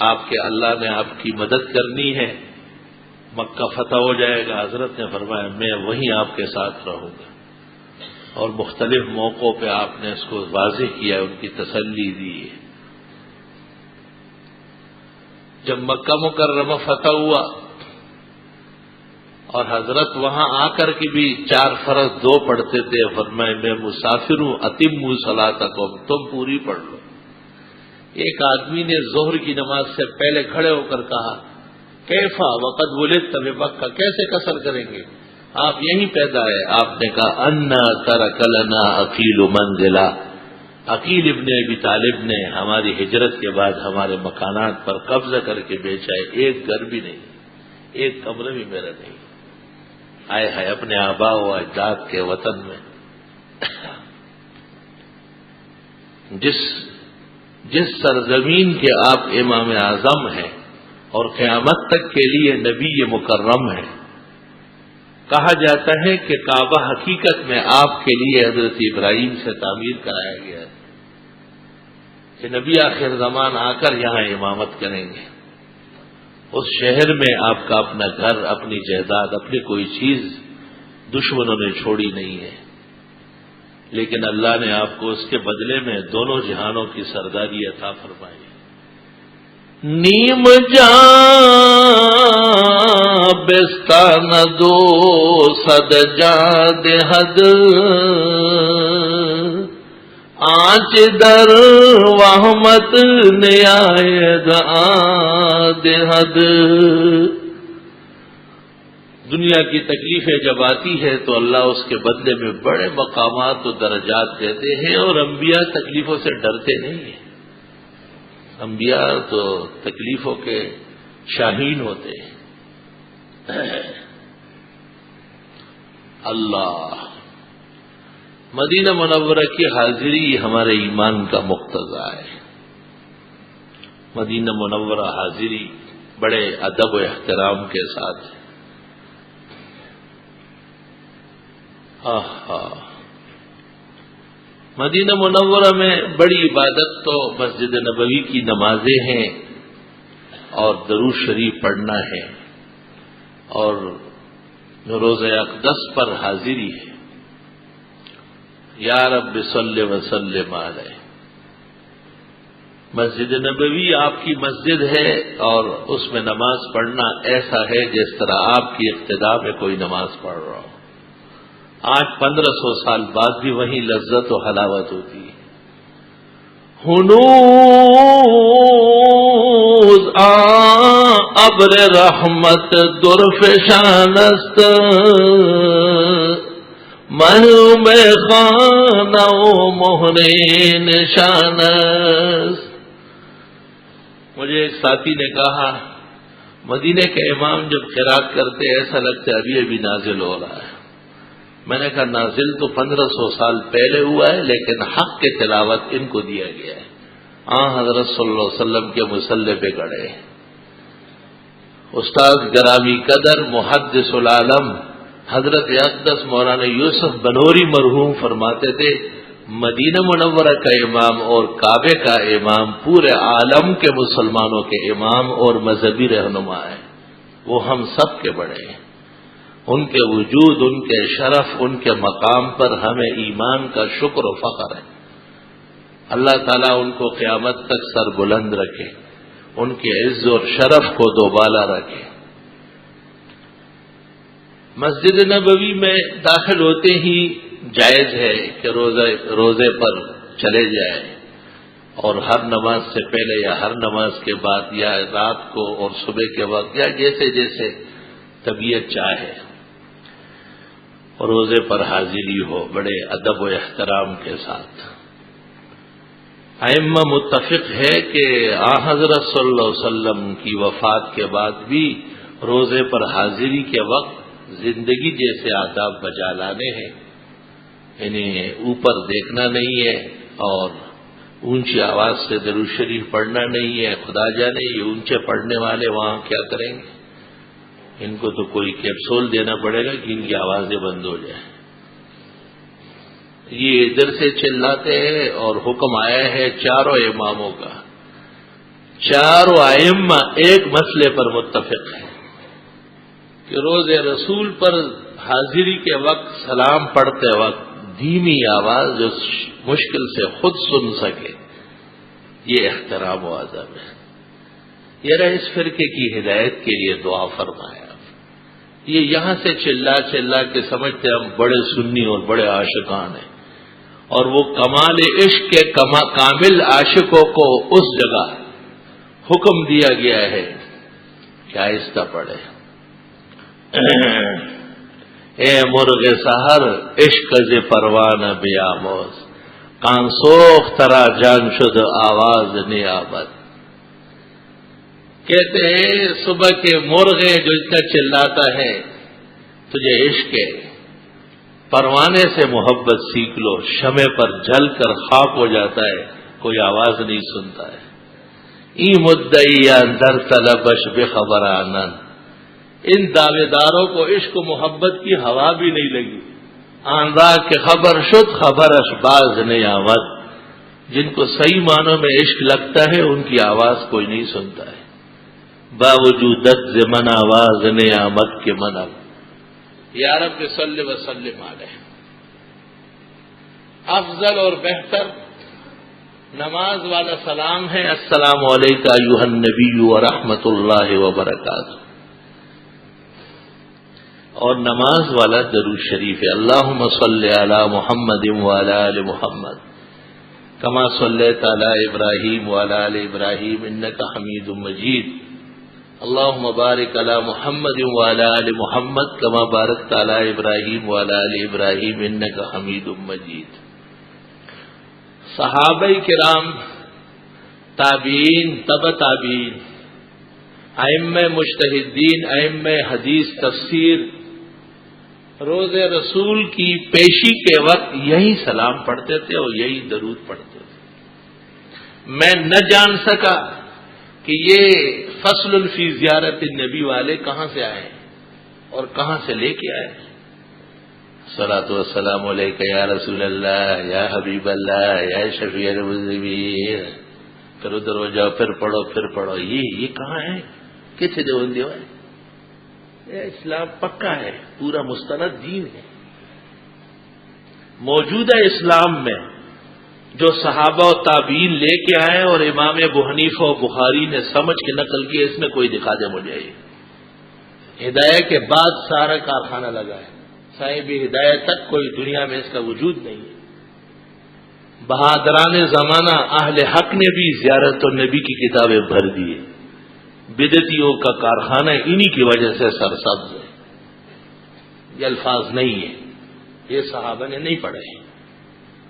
آپ کے اللہ نے آپ کی مدد کرنی ہے، مکہ فتح ہو جائے گا۔ حضرت نے فرمایا میں وہیں آپ کے ساتھ رہوں گا، اور مختلف موقعوں پہ آپ نے اس کو واضح کیا، ان کی تسلی دی ہے۔ جب مکہ مکرمہ فتح ہوا اور حضرت وہاں آ کر کے بھی 4 فرض 2 پڑھتے تھے، فرمائے میں مسافر ہوں، اتموا صلاتکم، تم پوری پڑھ لو۔ ایک آدمی نے ظہر کی نماز سے پہلے کھڑے ہو کر کہا کیفا وقد ولدت بمکہ، کیسے قصر کریں گے، آپ یہیں پیدا ہے۔ آپ نے کہا انا ترک لنا عقیل منزلا، عقیل ابن ابی طالب نے ہماری ہجرت کے بعد ہمارے مکانات پر قبضہ کر کے بیچا ہے، ایک گھر بھی نہیں، ایک کمرہ بھی میرا نہیں۔ آئے ہے اپنے آبا و اجداد کے وطن میں، جس سرزمین کے آپ امام اعظم ہیں اور قیامت تک کے لیے نبی مکرم ہے۔ کہا جاتا ہے کہ کعبہ حقیقت میں آپ کے لیے حضرت ابراہیم سے تعمیر کرایا گیا ہے کہ نبی آخر زمان آ کر یہاں امامت کریں گے۔ اس شہر میں آپ کا اپنا گھر، اپنی جائیداد، اپنی کوئی چیز دشمنوں نے چھوڑی نہیں ہے، لیکن اللہ نے آپ کو اس کے بدلے میں دونوں جہانوں کی سرداری عطا فرمائی۔ نیم جاں بستان دو صد جاں دہد، آنچ در وحمت نیاید آدہد۔ دنیا کی تکلیفیں جب آتی ہے تو اللہ اس کے بدلے میں بڑے مقامات و درجات دیتے ہیں، اور انبیاء تکلیفوں سے ڈرتے نہیں ہیں۔ انبیاء تو تکلیفوں کے شاہین ہوتے ہیں۔ اللہ، مدینہ منورہ کی حاضری ہمارے ایمان کا مقتضا ہے۔ مدینہ منورہ حاضری بڑے ادب و احترام کے ساتھ ہے۔ مدینہ منورہ میں بڑی عبادت تو مسجد نبوی کی نمازیں ہیں اور درود شریف پڑھنا ہے، اور روزہ اقدس پر حاضری ہے۔ یا رب صلی وسلم علیہ۔ مسجد نبوی آپ کی مسجد ہے، اور اس میں نماز پڑھنا ایسا ہے جس طرح آپ کی اقتداء میں کوئی نماز پڑھ رہا ہو۔ آج 1500 سال بعد بھی وہیں لذت و حلاوت ہوتی ہے۔ ہنوز ابر رحمت درفشان است، محروم خانہ و مہرے نشان است۔ مجھے ایک ساتھی نے کہا مدینے کے امام جب قرات کرتے ایسا لگتا ہے ابھی ابھی نازل ہو رہا ہے۔ میں نے کہا نازل تو 1500 سال پہلے ہوا ہے، لیکن حق کے تلاوت ان کو دیا گیا ہے۔ حضرت صلی اللہ علیہ وسلم کے مصلی پہ گڑے۔ استاد گرامی قدر محدث العالم حضرت اقدس مولانا یوسف بنوری مرحوم فرماتے تھے مدینہ منورہ کا امام اور کعبے کا امام پورے عالم کے مسلمانوں کے امام اور مذہبی رہنما ہیں، وہ ہم سب کے بڑے ہیں۔ ان کے وجود، ان کے شرف، ان کے مقام پر ہمیں ایمان کا شکر و فخر ہے۔ اللہ تعالیٰ ان کو قیامت تک سر بلند رکھے، ان کے عز اور شرف کو دوبالا رکھے۔ مسجد نبوی میں داخل ہوتے ہی جائز ہے کہ روزے پر چلے جائیں، اور ہر نماز سے پہلے یا ہر نماز کے بعد یا رات کو اور صبح کے وقت یا جیسے جیسے طبیعت چاہے روزے پر حاضری ہو، بڑے ادب و احترام کے ساتھ۔ ائمہ متفق ہے کہ حضرت صلی اللہ علیہ وسلم کی وفات کے بعد بھی روزے پر حاضری کے وقت زندگی جیسے آداب بجا لانے ہیں، یعنی اوپر دیکھنا نہیں ہے اور اونچی آواز سے درود شریف پڑھنا نہیں ہے۔ خدا جانے یہ اونچے پڑھنے والے وہاں کیا کریں گے، ان کو تو کوئی کیپسول دینا پڑے گا کہ ان کی آوازیں بند ہو جائیں۔ یہ ادھر سے چلاتے ہیں اور حکم آیا ہے چاروں اماموں کا، چاروں ائمہ ایک مسئلے پر متفق ہیں کہ روزے رسول پر حاضری کے وقت سلام پڑھتے وقت دھیمی آواز جو مشکل سے خود سن سکے، یہ احترام و ادب ہے۔ یہ اس فرقے کی ہدایت کے لیے دعا فرمایا۔ یہ یہاں سے چلا چلا کے سمجھتے ہم بڑے سنی اور بڑے عاشقان ہیں، اور وہ کمال عشق کے کامل عاشقوں کو اس جگہ حکم دیا گیا ہے کہ آہستہ پڑھے۔ اے مرغ سحر عشق ز پروانہ بیاموز، کان سوخ ترا جان شد آواز نیابت۔ کہتے ہیں صبح کے مرغ جو اتنا چلاتا ہے تجھے عشق ہے، پروانے سے محبت سیکھ لو، شمع پر جل کر خاک ہو جاتا ہے، کوئی آواز نہیں سنتا ہے۔ ای مدعی اندر طلبش بے خبر آنند، ان دعوے داروں کو عشق و محبت کی ہوا بھی نہیں لگی۔ آن را کے خبر شد خبرش باز نہیں آمد، جن کو صحیح معنوں میں عشق لگتا ہے ان کی آواز کوئی نہیں سنتا ہے۔ باوجود ز من آواز نہیں آمد کے من یا رب صلی وسلم علیہ۔ افضل اور بہتر نماز والا سلام ہے السلام علیکم ایھا النبی ورحمۃ اللہ وبرکاتہ، اور نماز والا درود شریف ہے اللہم صلی علی محمد وعلی آل محمد کما صلیت علی ابراہیم وعلی آل ابراہیم انک حمید مجید، اللہم بارک علی محمد وعلی آل محمد کما بارکت علی ابراہیم وعلی آل ابراہیم انک حمید مجید۔ صحابہ کرام، تابعین، تبع تابعین، ائمہ مجتہدین، ائمہ حدیث تفسیر روز رسول کی پیشی کے وقت یہی سلام پڑھتے تھے اور یہی درود پڑھتے تھے۔ میں نہ جان سکا کہ یہ فصل فی زیارت النبی والے کہاں سے آئے اور کہاں سے لے کے آئے۔ صلاۃ والسلام علیک یا رسول اللہ یا حبیب اللہ یا شفیع المذنبین، پھر ادھر ہو جاؤ، پھر پڑھو، یہ کہاں ہے، کتنے دیوبندی ہوئے؟ اسلام پکا ہے، پورا مستند دین ہے۔ موجودہ اسلام میں جو صحابہ و تابعین لے کے آئے اور امام ابو حنیفہ و بخاری نے سمجھ کے نقل کیا، اس میں کوئی دکھا دے مجھے۔ ہدایت کے بعد سارا کارخانہ لگا ہے، صاحب ہدایت تک کوئی دنیا میں اس کا وجود نہیں ہے۔ بہادران زمانہ اہل حق نے بھی زیارت النبی کی کتابیں بھر دیے، بدعتیوں کا کارخانہ انہی کی وجہ سے سرسبز ہے۔ یہ الفاظ نہیں ہے، یہ صحابہ نے نہیں پڑھے۔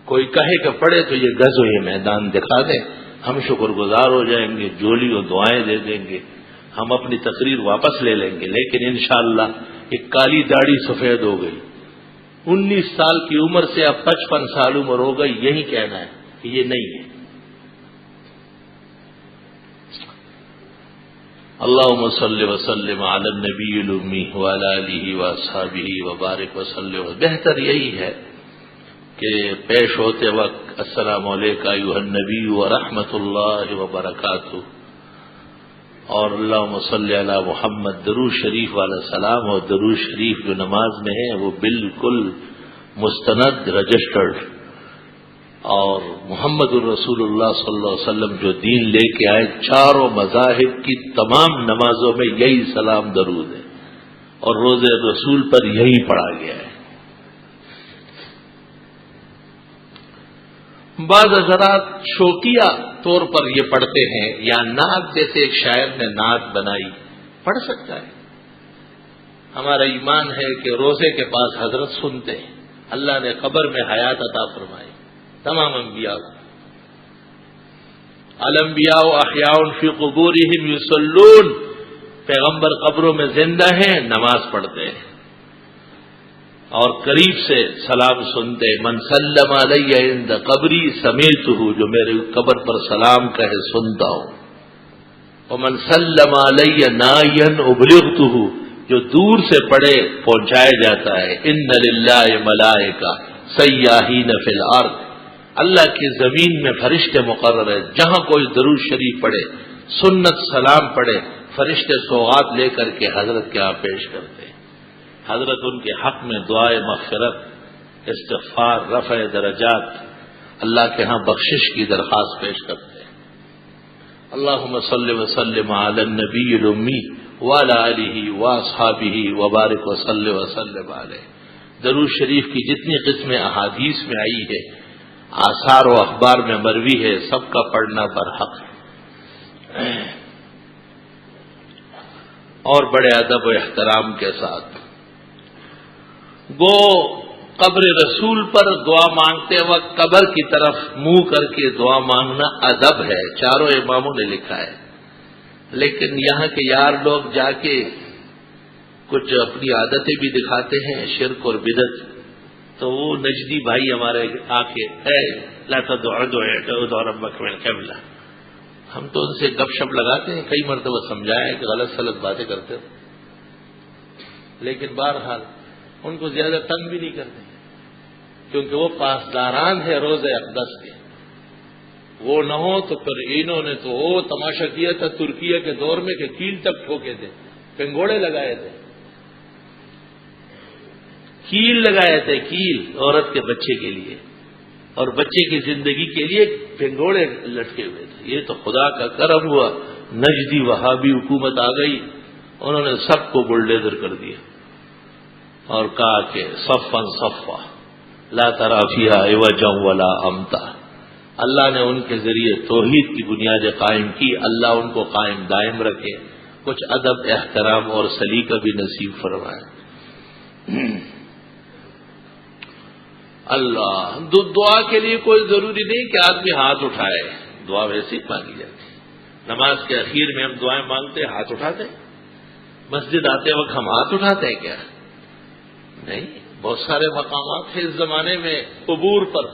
کوئی کہے کہ پڑھے تو یہ غزو یہ میدان دکھا دیں، ہم شکر گزار ہو جائیں گے، جولی و دعائیں دے دیں گے، ہم اپنی تقریر واپس لے لیں گے، لیکن انشاءاللہ ایک کالی داڑھی سفید ہو گئی، 19 سال کی عمر سے اب 55 سال عمر ہو گئی، یہی کہنا ہے کہ یہ نہیں ہے۔ اللہم صلی وسلم علی النبی الامی وعلی آلہ واصحابہ وبارک وسلم۔ بہتر یہی ہے کہ پیش ہوتے وقت السلام علیکم ایھا النبی ورحمۃ اللہ وبرکاتہ اور اللہم صلی علی محمد درود شریف والا سلام، اور درود شریف جو نماز میں ہے وہ بالکل مستند رجسٹرڈ، اور محمد الرسول اللہ صلی اللہ علیہ وسلم جو دین لے کے آئے چاروں مذاہب کی تمام نمازوں میں یہی سلام درود ہے، اور روز رسول پر یہی پڑھا گیا ہے۔ بعض حضرات شوقیہ طور پر یہ پڑھتے ہیں، یا نعت جیسے ایک شاعر نے نعت بنائی، پڑھ سکتا ہے۔ ہمارا ایمان ہے کہ روزے کے پاس حضرت سنتے ہیں، اللہ نے قبر میں حیات عطا فرمائی تمام انبیاء کو۔ الانبیاء احیاء فی قبورہم یصلون، پیغمبر قبروں میں زندہ ہیں، نماز پڑھتے ہیں اور قریب سے سلام سنتے۔ من سلم علی عند قبری سمعتہ، جو میرے قبر پر سلام کہے سنتا ہوں۔ ومن سلم علی نائیا ابلغتہ، جو دور سے پڑھے پہنچایا جاتا ہے۔ ان للہ ملائکہ سیاحین فی الارض، اللہ کی زمین میں فرشتے مقرر ہیں، جہاں کوئی درود شریف پڑھے، سنت سلام پڑھے، فرشتے سوغات لے کر کے حضرت کے ہاں پیش کرتے ہیں۔ حضرت ان کے حق میں دعائے مغفرت، استغفار، رفع درجات، اللہ کے ہاں بخشش کی درخواست پیش کرتے ہیں۔ اللہم صلی وسلم علی النبی الامی وعلی آلہ واصحابہ وبارک وصلی وسلم علیہ۔ درود شریف کی جتنی قسمیں احادیث میں آئی ہے، آثار و اخبار میں مروی ہے، سب کا پڑھنا برحق ہے، اور بڑے ادب و احترام کے ساتھ۔ گو قبر رسول پر دعا مانگتے وقت قبر کی طرف منہ کر کے دعا مانگنا ادب ہے، چاروں اماموں نے لکھا ہے، لیکن یہاں کے یار لوگ جا کے کچھ اپنی عادتیں بھی دکھاتے ہیں، شرک اور بدعت۔ تو وہ نجدی بھائی ہمارے آ کے لا تدعوا ربک بالقبلہ، ہم تو ان سے گپ شپ لگاتے ہیں، کئی مرتبہ سمجھایا ہے کہ غلط سلط باتیں کرتے ہو، لیکن بہرحال ان کو زیادہ تنگ بھی نہیں کرتے، کیونکہ وہ پاسداران ہے روز اقدس کے۔ وہ نہ ہو تو پھر انہوں نے تو وہ تماشا کیا تھا ترکیہ کے دور میں کہ کیل تک ٹھوکے تھے، پنگوڑے لگائے تھے، کیل لگائے تھے، کیل عورت کے بچے کے لیے، اور بچے کی زندگی کے لیے پنگوڑے لٹکے ہوئے تھے۔ یہ تو خدا کا کرم ہوا، نجدی وہابی حکومت آ گئی، انہوں نے سب کو بلڈیزر کر دیا اور کہا کہ صفا صفا لا تری فیہا عوجا ولا امتا۔ اللہ نے ان کے ذریعے توحید کی بنیادیں قائم کی، اللہ ان کو قائم دائم رکھے، کچھ ادب احترام اور سلیقہ بھی نصیب فرمائے۔ اللہ دعا کے لیے کوئی ضروری نہیں کہ آدمی ہاتھ اٹھائے، دعا ویسے ہی مانگی جاتی ہے۔ نماز کے اخیر میں ہم دعائیں مانگتے ہیں، ہاتھ اٹھاتے ہیں؟ مسجد آتے وقت ہم ہاتھ اٹھاتے ہیں کیا؟ نہیں، بہت سارے مقامات ہیں اس زمانے میں قبور پر،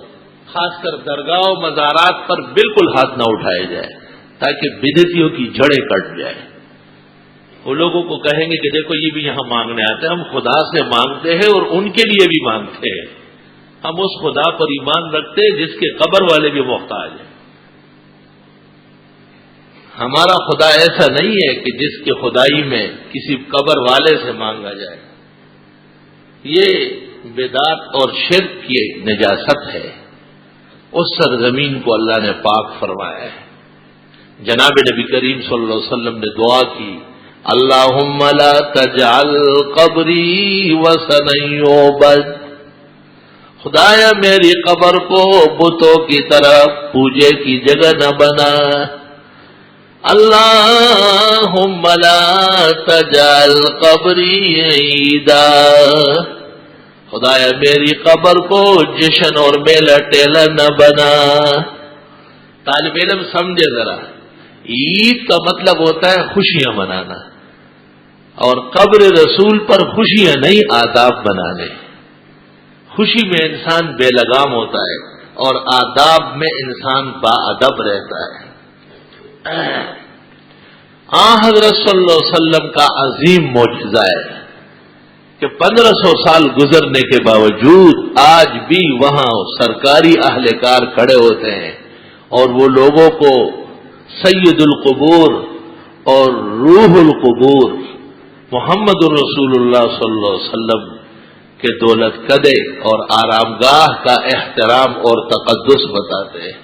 خاص کر درگاہ و مزارات پر بالکل ہاتھ نہ اٹھائے جائے، تاکہ بدعتیوں کی جڑیں کٹ جائے۔ وہ لوگوں کو کہیں گے کہ دیکھو یہ بھی یہاں مانگنے آتے ہیں، ہم خدا سے مانگتے ہیں اور ان کے لیے بھی مانگتے ہیں، ہم اس خدا پر ایمان رکھتے ہیں جس کے قبر والے بھی محتاج ہیں۔ ہمارا خدا ایسا نہیں ہے کہ جس کے خدائی میں کسی قبر والے سے مانگا جائے، یہ بدعت اور شرک کی نجاست ہے، اس سرزمین کو اللہ نے پاک فرمایا ہے۔ جناب نبی کریم صلی اللہ علیہ وسلم نے دعا کی، اللہم لا تجعل قبری وثنا یعبد، خدایا میری قبر کو بتوں کی طرف پوجے کی جگہ نہ بنا۔ اللہم لا تجعل قبری عیدا، خدایا میری قبر کو جشن اور میلہ ٹیلہ نہ بنا۔ طالب علم سمجھے ذرا، عید کا مطلب ہوتا ہے خوشیاں منانا، اور قبر رسول پر خوشیاں نہیں آداب بنانے۔ خوشی میں انسان بے لگام ہوتا ہے اور آداب میں انسان با ادب رہتا ہے۔ حضرت صلی اللہ علیہ وسلم کا عظیم معجزہ ہے کہ 1500 سال گزرنے کے باوجود آج بھی وہاں سرکاری اہلکار کھڑے ہوتے ہیں اور وہ لوگوں کو سید القبور اور روح القبور محمد الرسول اللہ صلی اللہ علیہ وسلم کے دولت قدے اور آرامگاہ کا احترام اور تقدس بتاتے ہیں.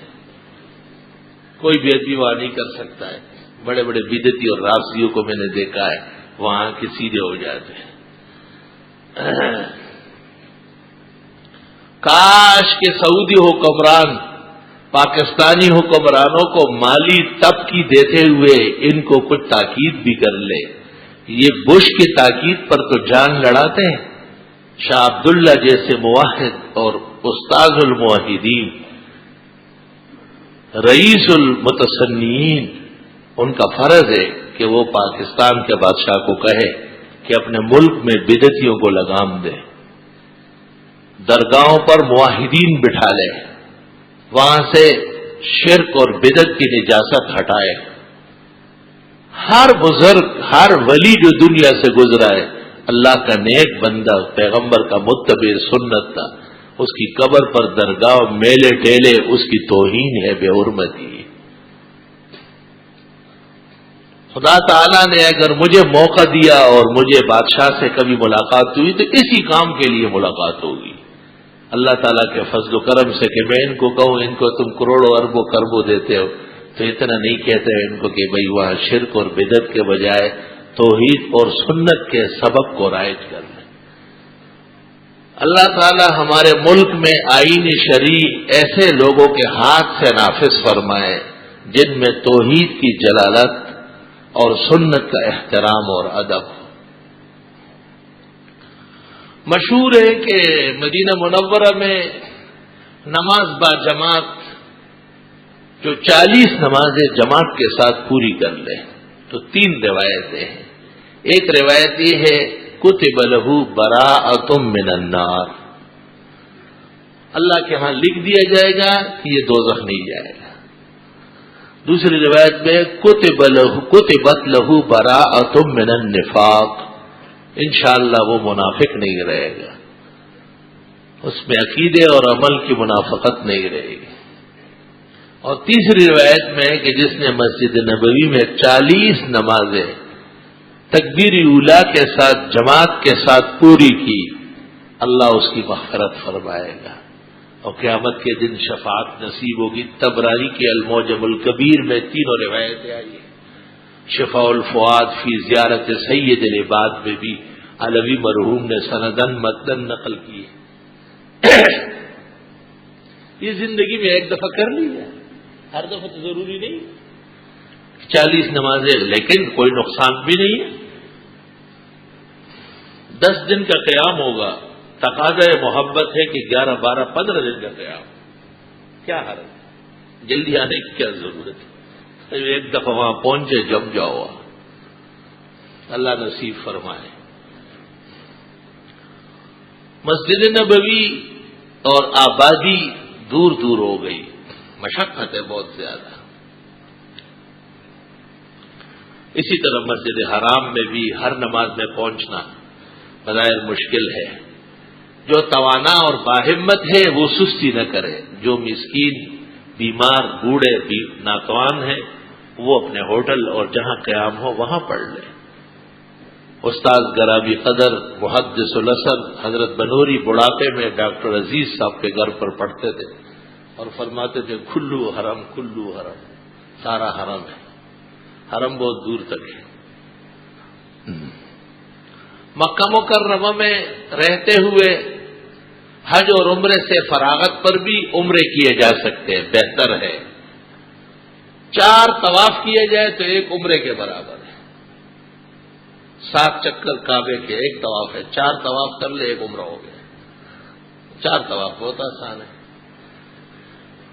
کوئی بھی وہاں نہیں کر سکتا ہے. بڑے بڑے بدعتی اور رافضیوں کو میں نے دیکھا ہے وہاں کے سیدھے ہو جاتے ہیں. کاش کے سعودی حکمران پاکستانی حکمرانوں کو مالی تبکی دیتے ہوئے ان کو کچھ تاکید بھی کر لے. یہ بش کی تاکید پر تو جان لڑاتے ہیں. شاہ عبداللہ جیسے موحد اور استاذ الموحدین رئیس المتصنعین ان کا فرض ہے کہ وہ پاکستان کے بادشاہ کو کہے کہ اپنے ملک میں بدعتیوں کو لگام دے, درگاہوں پر موحدین بٹھا لے, وہاں سے شرک اور بدعت کی نجاست ہٹائے. ہر بزرگ ہر ولی جو دنیا سے گزرا ہے اللہ کا نیک بندہ پیغمبر کا متبع سنت تھا, اس کی قبر پر درگاہ میلے ٹیلے اس کی توہین ہے, بے حرمتی. خدا تعالیٰ نے اگر مجھے موقع دیا اور مجھے بادشاہ سے کبھی ملاقات ہوئی تو اسی کام کے لیے ملاقات ہوگی. اللہ تعالیٰ کے فضل و کرم سے کہ میں ان کو کہوں ان کو تم کروڑوں اربوں کربوں دیتے ہو تو اتنا نہیں کہتے ان کو کہ بھئی وہاں شرک اور بدعت کے بجائے توحید اور سنت کے سبق کو رائج کر لیں. اللہ تعالیٰ ہمارے ملک میں آئین شرعی ایسے لوگوں کے ہاتھ سے نافذ فرمائے جن میں توحید کی جلالت اور سنت کا احترام اور ادب. مشہور ہے کہ مدینہ منورہ میں نماز با جماعت جو 40 نمازیں جماعت کے ساتھ پوری کر لے تو 3 روایتیں ہیں. ایک روایت یہ ہے کتب لہ براءۃ من النار, اللہ کے ہاں لکھ دیا جائے گا کہ یہ دوزخ نہیں جائے گا. دوسری روایت میں کتبت لہ براءۃ من النفاق, انشاءاللہ وہ منافق نہیں رہے گا, اس میں عقیدے اور عمل کی منافقت نہیں رہے گی. اور تیسری روایت میں کہ جس نے مسجد نبوی میں 40 نمازیں تکبیر اولا کے ساتھ جماعت کے ساتھ پوری کی اللہ اس کی مغفرت فرمائے گا اور قیامت کے دن شفاعت نصیب ہوگی. تبرانی کے المعجم الکبیر میں 3 روایتیں آئی ہیں. شفاء الفؤاد فی زیارت سید العباد میں بھی علوی مرحوم نے سندن متن نقل کی ہے. یہ زندگی میں ایک دفعہ کر لی ہے, ہر دفعہ تو ضروری نہیں. 40 نمازیں لیکن کوئی نقصان بھی نہیں ہے. 10 دن کا قیام ہوگا, تقاضا محبت ہے کہ 11, 12, 15 دن کا قیام, کیا حرج, جلدی آنے کی کیا ضرورت ہے. ایک دفعہ وہاں پہنچے جم جاؤ, اللہ نصیب فرمائے. مسجد نبوی اور آبادی دور دور ہو گئی, مشقت ہے بہت زیادہ. اسی طرح مسجد حرام میں بھی ہر نماز میں پہنچنا بظاہر مشکل ہے. جو توانا اور باہمت ہے وہ سستی نہ کرے, جو مسکین بیمار بوڑھے ناتوان ہیں وہ اپنے ہوٹل اور جہاں قیام ہو وہاں پڑھ لے. استاد گرامی قدر محدث الاثر حضرت بنوری بڑھاپے میں ڈاکٹر عزیز صاحب کے گھر پر پڑھتے تھے اور فرماتے تھے کلو حرم, کلو حرم, سارا حرم ہے. حرم بہت دور تک ہے. مکہ مکرمہ میں رہتے ہوئے حج اور عمرے سے فراغت پر بھی عمرے کیے جا سکتے ہیں, بہتر ہے. 4 طواف کیے جائے تو 1 عمرے کے برابر ہے. 7 چکر کعبے کے 1 طواف ہے, 4 طواف کر لے 1 عمرہ ہو گیا. 4 طواف بہت آسان ہے.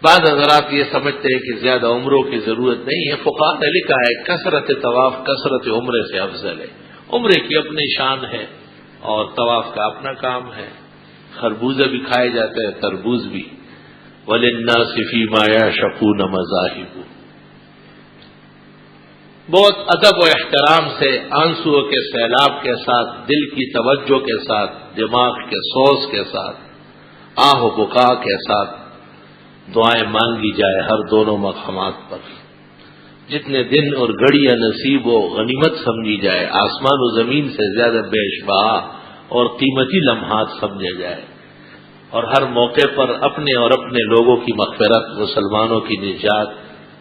بعض حضرات یہ سمجھتے ہیں کہ زیادہ عمروں کی ضرورت نہیں ہے. فقہاء نے لکھا ہے کثرت طواف کثرت عمرے سے افضل ہے. عمرے کی اپنی شان ہے اور طواف کا اپنا کام ہے. خربوزے بھی کھائے جاتے ہیں, تربوز بھی. وَلِلنَّاسِ فِي مَا يَعْشَقُونَ مَذَاهِبُ. بہت ادب و احترام سے، آنسوؤں کے سیلاب کے ساتھ، دل کی توجہ کے ساتھ، دماغ کے سوز کے ساتھ، آہ و بکا کے ساتھ دعائیں مانگی جائے ہر دونوں مقامات پر. جتنے دن اور گھڑیاں نصیب و غنیمت سمجھی جائے، آسمان و زمین سے زیادہ بیش بہا اور قیمتی لمحات سمجھے جائے، اور ہر موقع پر اپنے اور اپنے لوگوں کی مغفرت، مسلمانوں کی نجات،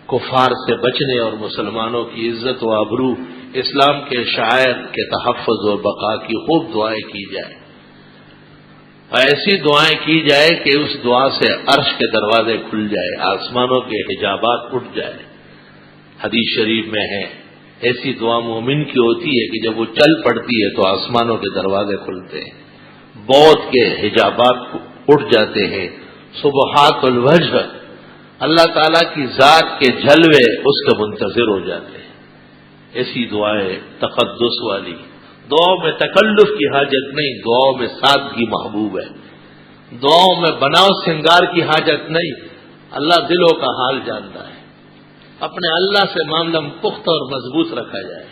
کفار سے بچنے اور مسلمانوں کی عزت و آبرو، اسلام کے شعائر کے تحفظ اور بقا کی خوب دعائیں کی جائے. ایسی دعائیں کی جائے کہ اس دعا سے عرش کے دروازے کھل جائے، آسمانوں کے حجابات اٹھ جائے. حدیث شریف میں ہے ایسی دعا مومن کی ہوتی ہے کہ جب وہ چل پڑتی ہے تو آسمانوں کے دروازے کھلتے ہیں، موت کے حجابات اٹھ جاتے ہیں، سبحات الوجہ، اللہ تعالیٰ کی ذات کے جلوے اس کے منتظر ہو جاتے ہیں. ایسی دعائیں تقدس والی، دعاؤں میں تکلف کی حاجت نہیں، دعاؤں میں سادگی محبوب ہے، دعاؤں میں بناؤ سنگار کی حاجت نہیں. اللہ دلوں کا حال جانتا ہے. اپنے اللہ سے معاملہ پختہ اور مضبوط رکھا جائے.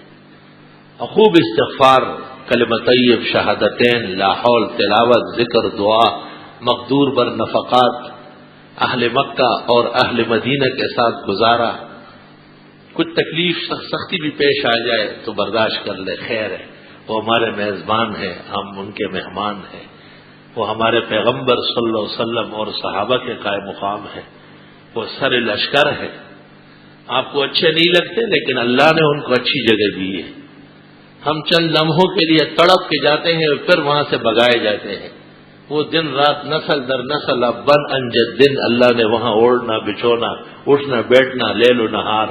خوب استغفار، کلمہ طیب، شہادتین، لا حول، تلاوت، ذکر، دعا، مقدور بر نفقات، اہل مکہ اور اہل مدینہ کے ساتھ گزارا. کچھ تکلیف سختی بھی پیش آ جائے تو برداشت کر لے، خیر ہے، وہ ہمارے میزبان ہیں، ہم ان کے مہمان ہیں، وہ ہمارے پیغمبر صلی اللہ علیہ وسلم اور صحابہ کے قائم مقام ہیں، وہ سر لشکر ہے. آپ کو اچھے نہیں لگتے لیکن اللہ نے ان کو اچھی جگہ دی ہے. ہم چند لمحوں کے لیے تڑپ کے جاتے ہیں اور پھر وہاں سے بگائے جاتے ہیں. وہ دن رات، نسل در نسل، اب بن انجد دن اللہ نے وہاں اوڑھنا بچھونا، اٹھنا بیٹھنا، لیل و نہار،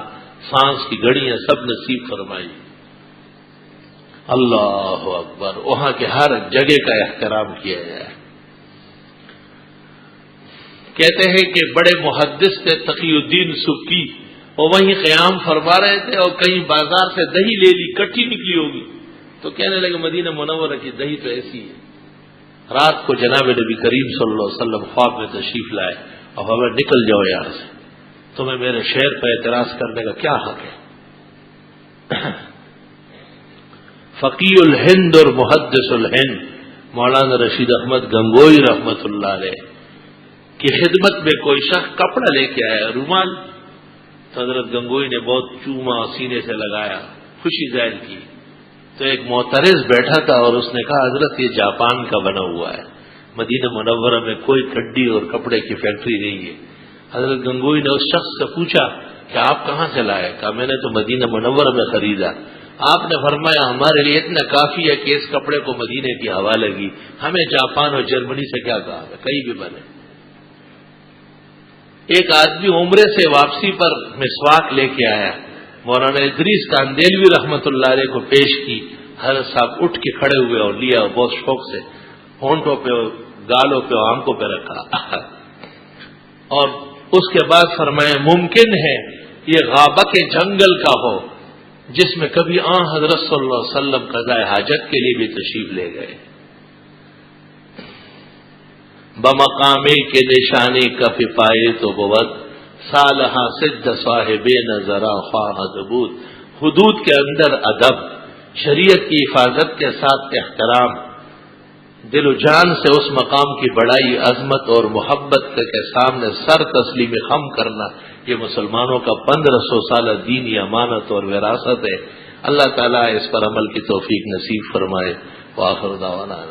سانس کی گھڑیاں سب نصیب فرمائی. اللہ اکبر. وہاں کے ہر جگہ کا احترام کیا جائے. کہتے ہیں کہ بڑے محدث تھے تقی الدین سبکی، اور وہیں قیام فرما رہے تھے اور کہیں بازار سے دہی لے لی، کٹھی نکلی ہوگی تو کہنے لگے مدینہ منورہ کی دہی تو ایسی ہے. رات کو جناب نبی کریم صلی اللہ علیہ وسلم خواب میں تشریف لائے اور ہمیں نکل جاؤ یہاں سے، تمہیں میرے شعر پر اعتراض کرنے کا کیا حق ہے. فقی الہند اور محدث الہند مولانا رشید احمد گنگوئی رحمت اللہ علیہ کی خدمت میں کوئی شخص کپڑا لے کے آیا، رومال، تو حضرت گنگوئی نے بہت چوما، سینے سے لگایا، خوشی ظاہر کی. تو ایک معترض بیٹھا تھا اور اس نے کہا حضرت یہ جاپان کا بنا ہوا ہے، مدینہ منورہ میں کوئی کھڈی اور کپڑے کی فیکٹری نہیں ہے. حضرت گنگوئی نے اس شخص سے پوچھا کہ آپ کہاں سے لائے؟ کہا میں نے تو مدینہ منورہ میں خریدا. آپ نے فرمایا ہمارے لیے اتنا کافی ہے کہ اس کپڑے کو مدینے کی ہوا لگی، ہمیں جاپان اور جرمنی سے کیا کہا ہے، کہیں بھی بنے. ایک آدمی عمرے سے واپسی پر مسواک لے کے آیا، مولانا ادریس کاندیلوی رحمت اللہ علیہ کو پیش کی. حضرت صاحب اٹھ کے کھڑے ہوئے اور لیا، بہت شوق سے ہونٹوں پہ، گالوں پہ، آنکھوں پہ رکھا اور اس کے بعد فرمایا ممکن ہے یہ غابہ کے جنگل کا ہو جس میں کبھی حضرت صلی اللہ علیہ وسلم قضاء حاجت کے لیے بھی تشریف لے گئے. بمقامے کے نشانے کف پائے تو بود، صالحہ صد صاحب نظرا خواہ دبود. حدود کے اندر ادب، شریعت کی حفاظت کے ساتھ احترام، دل و جان سے اس مقام کی بڑائی، عظمت اور محبت کے سامنے سر تسلیم خم کرنا، یہ مسلمانوں کا 1500 سالہ دینی امانت اور وراثت ہے. اللہ تعالیٰ اس پر عمل کی توفیق نصیب فرمائے. وآخر دعوانا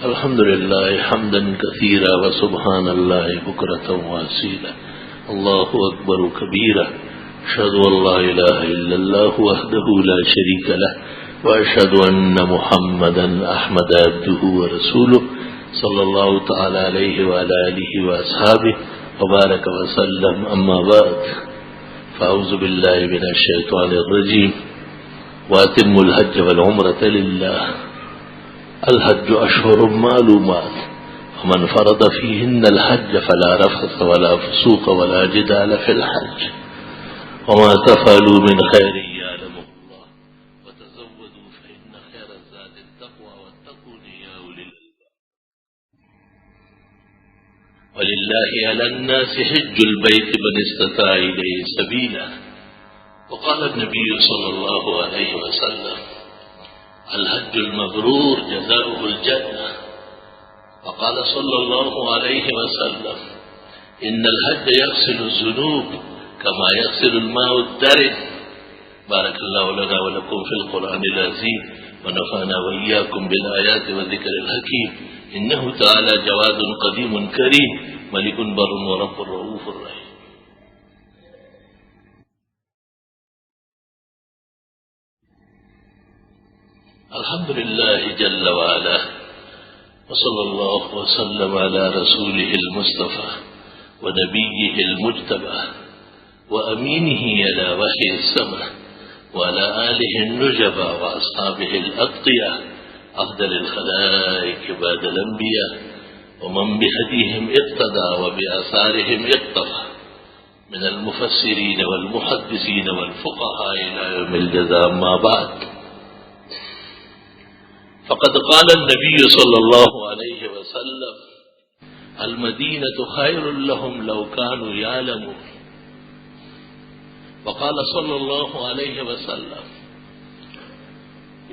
الحمد لله حمدا كثيرا وسبحان الله بكرة وأصيلا. الله أكبر كبيرا. أشهد أن لا إله إلا الله وحده لا شريك له وأشهد أن محمدا أحمد عبده ورسوله صلى الله تعالى عليه وعلى آله وأصحابه وبارك وسلم. أما بعد فأعوذ بالله من الشيطان الرجيم. وأتموا الحج والعمرة لله. الحج أشهر معلومات ومن فرض فيهن الحج فلا رفث ولا فسوق ولا جدال في الحج. وما تفعلوا من خير يعلمه الله وتزودوا فإن خير الزاد التقوى واتقون يا أولي الألباب ولله على الناس حج البيت من استطاع إليه سبيلا وقال النبي صلى الله عليه وسلم الحج المبرور جزاؤه الجنة وقال صلى الله عليه وسلم إن الحج يغسل الذنوب كما يغسل الماء الدرن بارك الله لنا ولكم في القرآن العظيم ونفعنا وإياكم بالآيات والذكر الحكيم إنه تعالى جواد قديم كريم ملك بر ورب رؤوف رحيم الحمد لله جل وعلا وصلى الله وسلم على رسوله المصطفى ونبيه المجتبى وأمينه على وحي السماء وعلى آله النجبى وأصحابه الأتقياء أفضل الخلائق بعد الأنبياء ومن بهديهم اقتدى وبآثارهم اقتفى من المفسرين والمحدثين والفقهاء إلى يوم الجزاء ما بعد فقد قال النبي صلى الله عليه وسلم المدينة خير لهم لو كانوا يعلمون وقال صلى الله عليه وسلم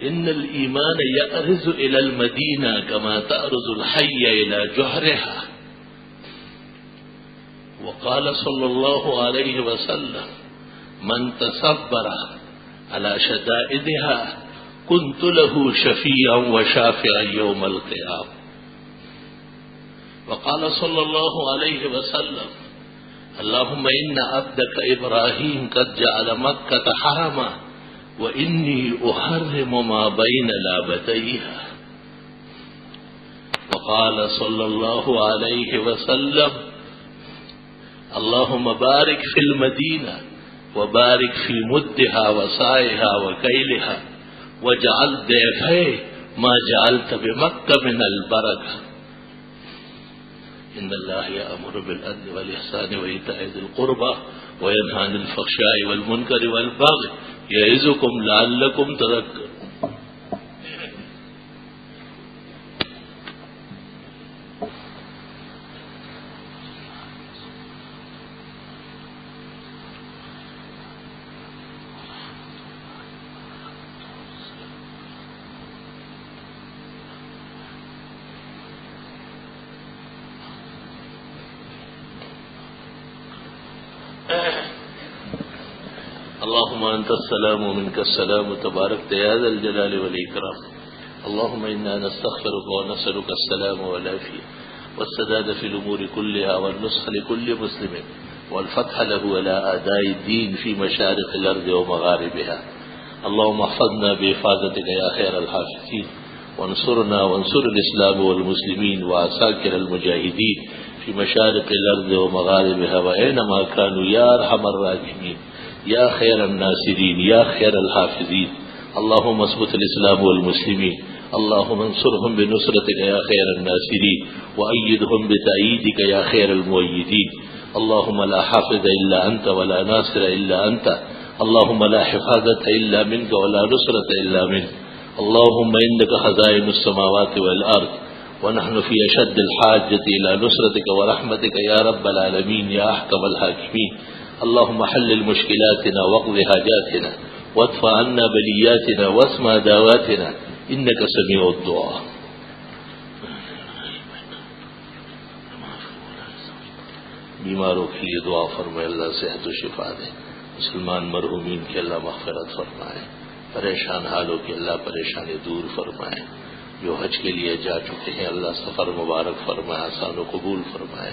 إن الإيمان يأرز إلى المدينة كما تأرز الحي إلى جحرها وقال صلى الله عليه وسلم من تصبر على شدائدها كنت له شفيعا وشافعا يوم القيامة وقال صلى الله عليه وسلم اللهم إن عبدك إبراهيم قد جعل مكة حرما وإني أحرم ما بين لابتيها وقال صلى الله عليه وسلم اللهم بارك في المدينة وبارك في مدها وسعيها وكيلها وجعل ضعفي ما جعلت بمكة من البركة إن الله يأمر بالعدل والإحسان وإيتاء ذي القربى وينهى عن الفحشاء والمنكر والبغي يعظكم لعلكم تذكرون اللهم أنت السلام ومنك السلام تبارك يا ذا الجلال والإكرام اللهم إنا نستغفرك ونسألك السلام والعافية والسداد في الأمور كلها والنصح لكل مسلم والفتح له على أعداء الدين في مشارق الأرض ومغاربها اللهم احفظنا بحفاظتك يا خير الحافظين وانصرنا وانصر الإسلام والمسلمين وعساكر المجاهدين في مشارق الأرض ومغاربها وأينما كانوا يا أرحم الراحمين يا خير الناصرين يا خير الحافظين اللهم اثبت الإسلام والمسلمين اللهم انصرهم بنصرتك يا خير الناصرين وأيدهم بتأييدك يا خير المؤيدين اللهم لا حافظ إلا أنت ولا ناصر إلا أنت اللهم لا حفاظة إلا منك ولا نصرة إلا منك اللهم إنك خزائن السماوات والأرض ونحن في أشد الحاجة إلى نصرتك ورحمتك يا رب العالمين يا أحكم الحاكمين اللهم حلل مشكلاتنا واقض حاجاتنا وادفع عنا بلياتنا واسمع دعواتنا إنك سميع الدعاء بیماروں کے لیے دعا فرمائے اللہ صحت و شفا دے مسلمان مرحومین کے اللہ مغفرت فرمائے پریشان حالوں کی اللہ پریشانی دور فرمائے جو حج کے لیے جا چکے ہیں اللہ سفر مبارک فرمائے آسان و قبول فرمائے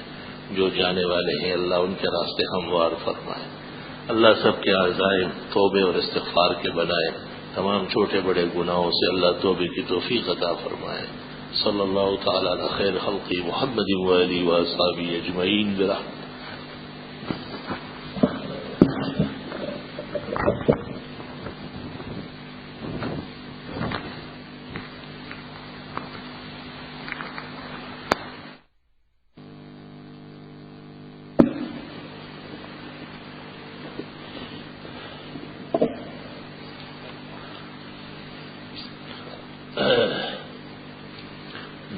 جو جانے والے ہیں اللہ ان کے راستے ہموار فرمائے اللہ سب کے عزائم توبے اور استغفار کے بنائے تمام چھوٹے بڑے گناہوں سے اللہ توبے کی توفیق عطا فرمائے صلی اللہ تعالی علی خیر خلقی محمد و آلہ و اصحابہ اجمعین برحمتہ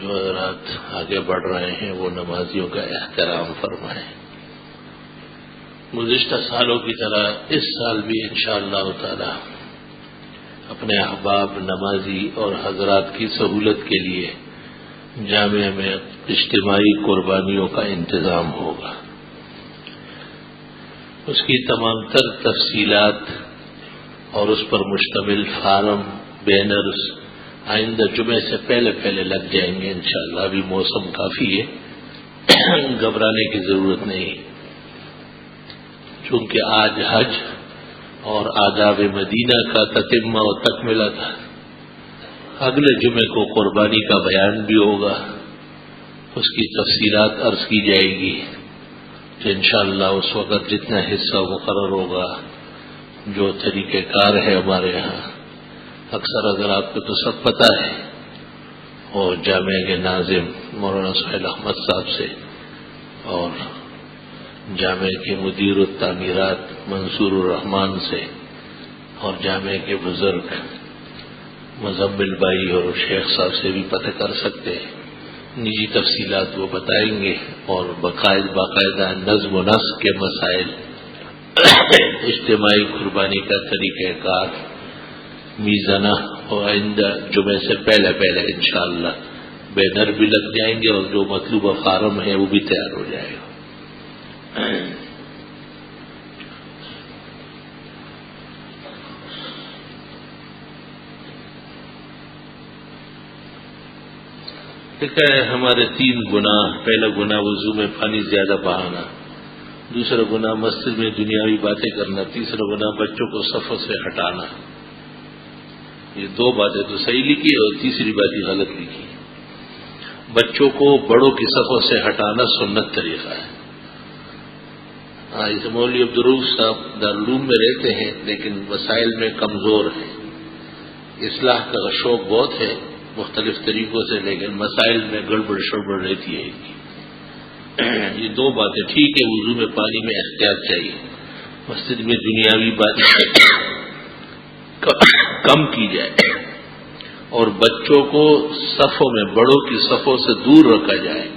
جو حضرات آگے بڑھ رہے ہیں وہ نمازیوں کا احترام فرمائیں. گزشتہ سالوں کی طرح اس سال بھی انشاءاللہ تعالی اپنے احباب نمازی اور حضرات کی سہولت کے لیے جامعہ میں اجتماعی قربانیوں کا انتظام ہوگا. اس کی تمام تر تفصیلات اور اس پر مشتمل فارم بینرز آئندہ جمعے سے پہلے لگ جائیں گے انشاءاللہ. ابھی موسم کافی ہے، گھبرانے کی ضرورت نہیں، چونکہ آج حج اور آداب مدینہ کا تتمہ و تکملہ تھا. اگلے جمعے کو قربانی کا بیان بھی ہوگا، اس کی تفصیلات عرض کی جائے گی. تو انشاءاللہ اس وقت جتنا حصہ مقرر ہوگا، جو طریقہ کار ہے ہمارے ہاں، اکثر اگر آپ کو تو سب پتہ ہے، اور جامعہ کے ناظم مولانا سہیل احمد صاحب سے اور جامعہ کے مدیر التعمیرات منصور الرحمان سے اور جامعہ کے بزرگ مزمل بھائی اور شیخ صاحب سے بھی پتہ کر سکتے ہیں. نجی تفصیلات وہ بتائیں گے، اور باقاعدہ نظم و نسق کے مسائل، اجتماعی قربانی کا طریقہ کار، میزانہ، اور آئندہ جمعے سے پہلے انشاءاللہ بینر بھی لگ جائیں گے، اور جو مطلوبہ فارم ہے وہ بھی تیار ہو جائے گا. ہمارے 3 گناہ. پہلا گناہ وضو میں پانی زیادہ بہانا، دوسرا گناہ مسجد میں دنیاوی باتیں کرنا، تیسرا گناہ بچوں کو صفوں سے ہٹانا. یہ 2 باتیں تو صحیح لکھی اور تیسری بات ہی غلط لکھی. بچوں کو بڑوں کی صفوں سے ہٹانا سنت طریقہ ہے. اس مولوی عبدالرؤف صاحب دارالعلوم میں رہتے ہیں لیکن مسائل میں کمزور ہیں. اصلاح کا شوق بہت ہے مختلف طریقوں سے، لیکن مسائل میں گڑبڑ شڑبڑ رہتی ہے. یہ 2 باتیں ٹھیک ہے، وضو میں پانی میں احتیاط چاہیے، مسجد میں دنیاوی باتیں کم کی جائے، اور بچوں کو صفوں میں بڑوں کی صفوں سے دور رکھا جائے.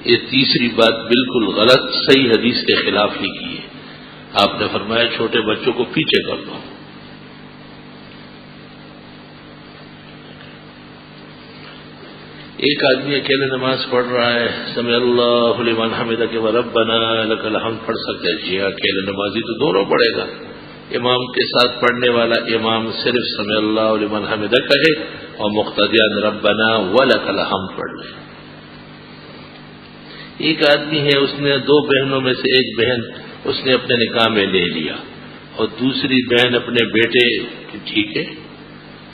یہ تیسری بات بالکل غلط، صحیح حدیث کے خلاف لکھی ہے. آپ نے فرمایا چھوٹے بچوں کو پیچھے کر دو. ایک آدمی اکیلے نماز پڑھ رہا ہے، سمع اللہ لمن حمدہ کہ ربنا لک الحمد پڑھ سکتا ہے. جی اکیلے نمازی تو دونوں پڑھے گا. امام کے ساتھ پڑھنے والا امام صرف سمع اللہ لمن حمدہ کہے اور مقتدیان ربنا ولک الحمد پڑھ لے. ایک آدمی ہے، اس نے 2 بہنوں میں سے ایک بہن اس نے اپنے نکاح میں لے لیا، اور دوسری بہن اپنے بیٹے کی. ٹھیک ہے،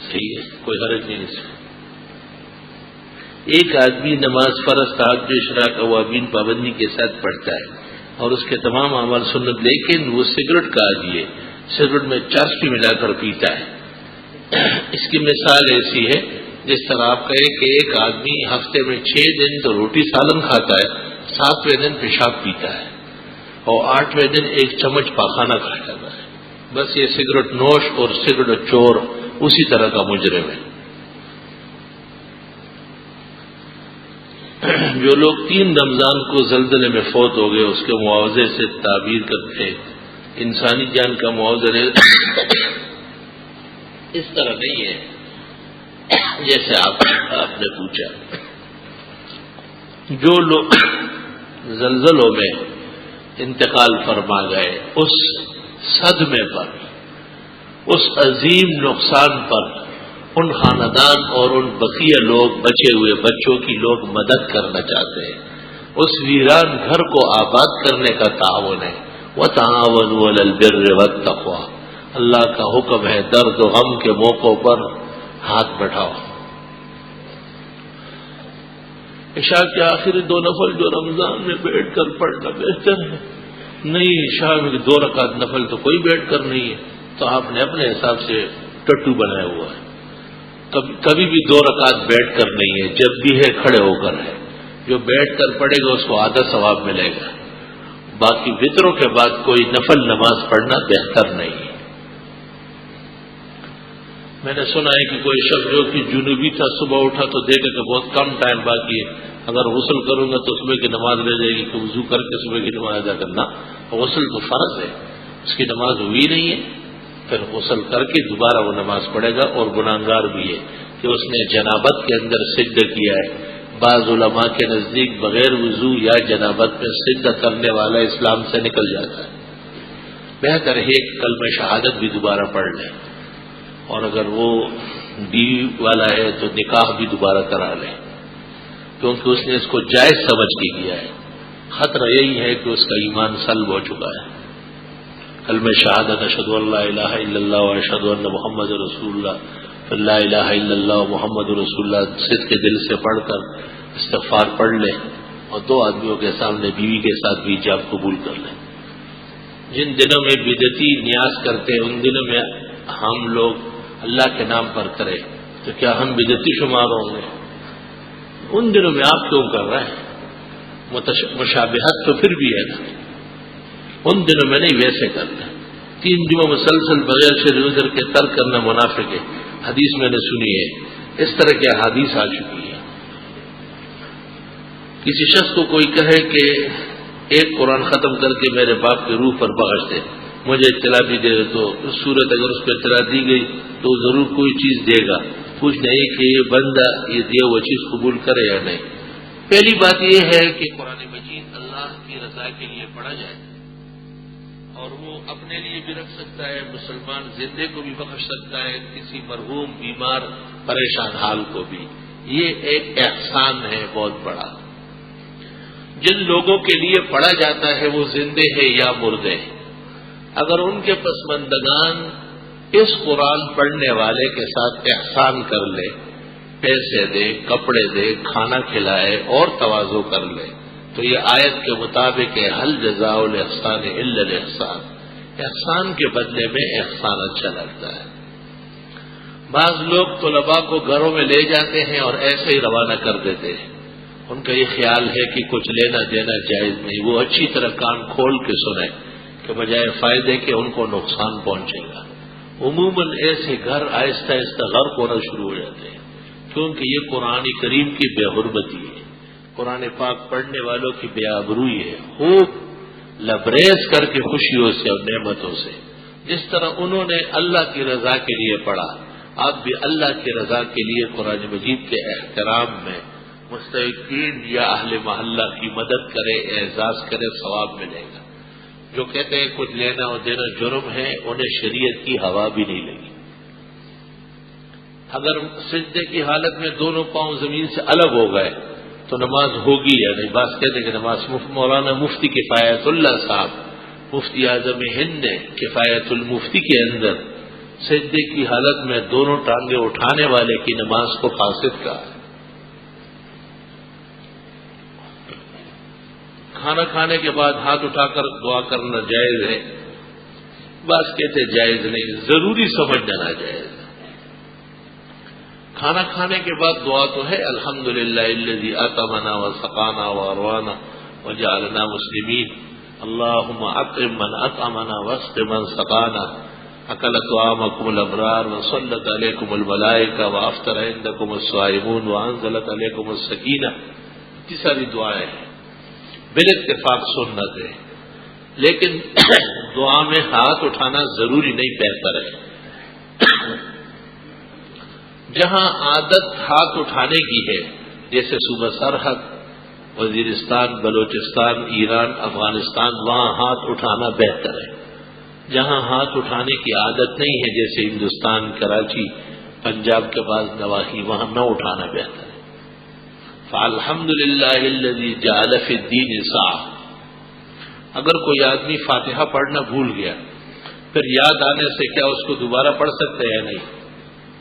صحیح ہے، کوئی حرج نہیں اس میں. ایک آدمی نماز فرض تہجد اشراق اوابین پابندی کے ساتھ پڑھتا ہے اور اس کے تمام اعمال سنت، لیکن وہ سگریٹ کا عادی ہے، سگریٹ میں چاسپی ملا کر پیتا ہے. اس کی مثال ایسی ہے جس طرح آپ کہیں کہ ایک آدمی ہفتے میں 6 دن تو روٹی سالن کھاتا ہے، 7ویں دن پیشاب پیتا ہے، اور 8ویں دن 1 چمچ پاخانہ کھا جاتا ہے. بس یہ سگریٹ نوش اور سگریٹ چور اسی طرح کا مجرم ہے. جو لوگ 3 رمضان کو زلزلے میں فوت ہو گئے اس کے معاوضے سے تعبیر کرتے ہیں، انسانی جان کا معاوضہ اس طرح نہیں ہے جیسے آپ نے پوچھا. جو لوگ زلزلوں میں انتقال فرما گئے، اس صدمے پر، اس عظیم نقصان پر، ان خاندان اور ان بقیہ لوگ، بچے ہوئے بچوں کی لوگ مدد کرنا چاہتے ہیں. اس ویران گھر کو آباد کرنے کا تعاون ہے. وَتَعَاوَنُوا عَلَى الْبِرِّ وَالتَّقْوَىٰ. اللہ کا حکم ہے درد و غم کے موقعوں پر ہاتھ بٹھاؤ. عشاء کے آخری 2 نفل جو رمضان میں بیٹھ کر پڑھنا بہتر ہے. نہیں، عشاء میں 2 رکعت نفل تو کوئی بیٹھ کر نہیں ہے، تو آپ نے اپنے حساب سے ٹٹو بنایا ہوا ہے. کبھی بھی 2 رکعت بیٹھ کر نہیں ہے، جب بھی ہے کھڑے ہو کر ہے. جو بیٹھ کر پڑھے گا اس کو آدھا ثواب ملے گا. باقی وطروں کے بعد کوئی نفل نماز پڑھنا بہتر نہیں ہے. میں نے سنا ہے کہ کوئی شخص جو کہ جنوبی تھا صبح اٹھا تو دیکھا کہ بہت کم ٹائم باقی ہے، اگر غسل کروں گا تو صبح کی نماز رہ جائے گی، کہ وضو کر کے صبح کی نماز ادا کرنا، غسل تو فرض ہے، اس کی نماز ہوئی نہیں ہے، پھر غسل کر کے دوبارہ وہ نماز پڑھے گا، اور گناہگار بھی ہے کہ اس نے جنابت کے اندر سجدہ کیا ہے۔ بعض علماء کے نزدیک بغیر وضو یا جنابت میں سجدہ کرنے والا اسلام سے نکل جاتا ہے، بہتر ہے کہ کلمہ شہادت بھی دوبارہ پڑھ لیں، اور اگر وہ بیوی والا ہے تو نکاح بھی دوبارہ کرا لیں، کیونکہ اس نے اس کو جائز سمجھ کے کیا ہے۔ خطرہ یہی ہے کہ اس کا ایمان سلب ہو چکا ہے۔ کلمہ شہادت اشہد ان لا الہ الا اللہ و اشہد ان محمد رسول اللہ، لا الہ الا اللہ محمد رسول اللہ صدق کے دل سے پڑھ کر استغفار پڑھ لیں، اور دو آدمیوں کے سامنے بیوی کے ساتھ بھی ایجاب قبول کر لیں۔ جن دنوں میں بدعتی نیاز کرتے ہیں ان دنوں میں ہم لوگ اللہ کے نام پر کریں تو کیا ہم بدعتی شمار ہوں گے؟ ان دنوں میں آپ کیوں کر رہے ہیں؟ مشابہت تو پھر بھی ہے نا، ان دنوں میں نہیں، ویسے کرنا۔ 3 جمعہ مسلسل بغیر شر عذر کے ترک کرنا منافق ہے، حدیث میں نے سنی ہے، اس طرح کی حدیث آ چکی ہے۔ کسی شخص کو کوئی کہے کہ ایک قرآن ختم کر کے میرے باپ کی روح پر بخش دے، مجھے اطلاع بھی دے، تو اس صورت اگر اس کو اطلاع دی گئی تو ضرور کوئی چیز دے گا۔ پوچھنا ہے کہ یہ بندہ یہ دیا وہ چیز قبول کرے یا نہیں۔ پہلی بات یہ ہے کہ قرآن مجید اللہ کی رضا کے لیے پڑھا جائے، اور وہ اپنے لیے بھی رکھ سکتا ہے، مسلمان زندے کو بھی بخش سکتا ہے، کسی مرحوم بیمار پریشان حال کو بھی۔ یہ ایک احسان ہے بہت بڑا۔ جن لوگوں کے لیے پڑھا جاتا ہے وہ زندے ہیں یا مردے ہیں، اگر ان کے پسماندگان اس قرآن پڑھنے والے کے ساتھ احسان کر لے، پیسے دے، کپڑے دے، کھانا کھلائے اور تواضع کر لے، تو یہ آیت کے مطابق ہے، حل جزاء الاحسان الا الاحسان، احسان کے بدلے میں احسان اچھا لگتا ہے۔ بعض لوگ طلباء کو گھروں میں لے جاتے ہیں اور ایسے ہی روانہ کر دیتے ہیں، ان کا یہ خیال ہے کہ کچھ لینا دینا جائز نہیں، وہ اچھی طرح کان کھول کے سنیں کہ بجائے فائدے کے ان کو نقصان پہنچے گا۔ عموماً ایسے گھر آہستہ آہستہ غرق ہونا شروع ہو جاتے ہیں، کیونکہ یہ قرآن کریم کی بے حرمتی ہے، قرآن پاک پڑھنے والوں کی بے آبروئی ہے۔ خوب لبریز کر کے خوشیوں سے اور نعمتوں سے، جس طرح انہوں نے اللہ کی رضا کے لیے پڑھا، آپ بھی اللہ کی رضا کے لیے قرآن مجید کے احترام میں مستحقین یا اہل محلہ کی مدد کرے، اعزاز کرے، ثواب ملے گا۔ جو کہتے ہیں کچھ لینا اور دینا جرم ہے، انہیں شریعت کی ہوا بھی نہیں لگی۔ اگر سجدے کی حالت میں دونوں پاؤں زمین سے الگ ہو گئے تو نماز ہوگی یا نہیں؟ بات کہتے ہیں کہ نماز مولانا مفتی کفایت اللہ صاحب مفتی اعظم ہند نے کفایت المفتی کے اندر سجدے کی حالت میں دونوں ٹانگیں اٹھانے والے کی نماز کو فاسد کہا ہے۔ کھانا کھانے کے بعد ہاتھ اٹھا کر دعا کرنا جائز ہے، بس کہتے جائز نہیں، ضروری سمجھنا ناجائز ہے۔ کھانا کھانے کے بعد دعا تو ہے، الحمدللہ الذی اطعمنا وسقانا واروانا وجعلنا مسلمین، اللہم اطعم من اطعمنا واسق من سقانا، اکل طعامکم الابرار وصلت علیکم الملائکہ وافطر عندکم الصائمون وانزلت علیکم السکینہ۔ اتنی ساری دعائیں ہیں، بالاتفاق سنت ہے، لیکن دعا میں ہاتھ اٹھانا ضروری نہیں، بہتر ہے۔ جہاں عادت ہاتھ اٹھانے کی ہے، جیسے صوبہ سرحد، وزیرستان، بلوچستان، ایران، افغانستان، وہاں ہاتھ اٹھانا بہتر ہے۔ جہاں ہاتھ اٹھانے کی عادت نہیں ہے، جیسے ہندوستان، کراچی، پنجاب کے بعض نواحی، وہاں نہ اٹھانا بہتر ہے۔ فالحمدللہ الذی جعل فی الدین سعہ۔ اگر کوئی آدمی فاتحہ پڑھنا بھول گیا، پھر یاد آنے سے کیا اس کو دوبارہ پڑھ سکتے ہیں؟ نہیں۔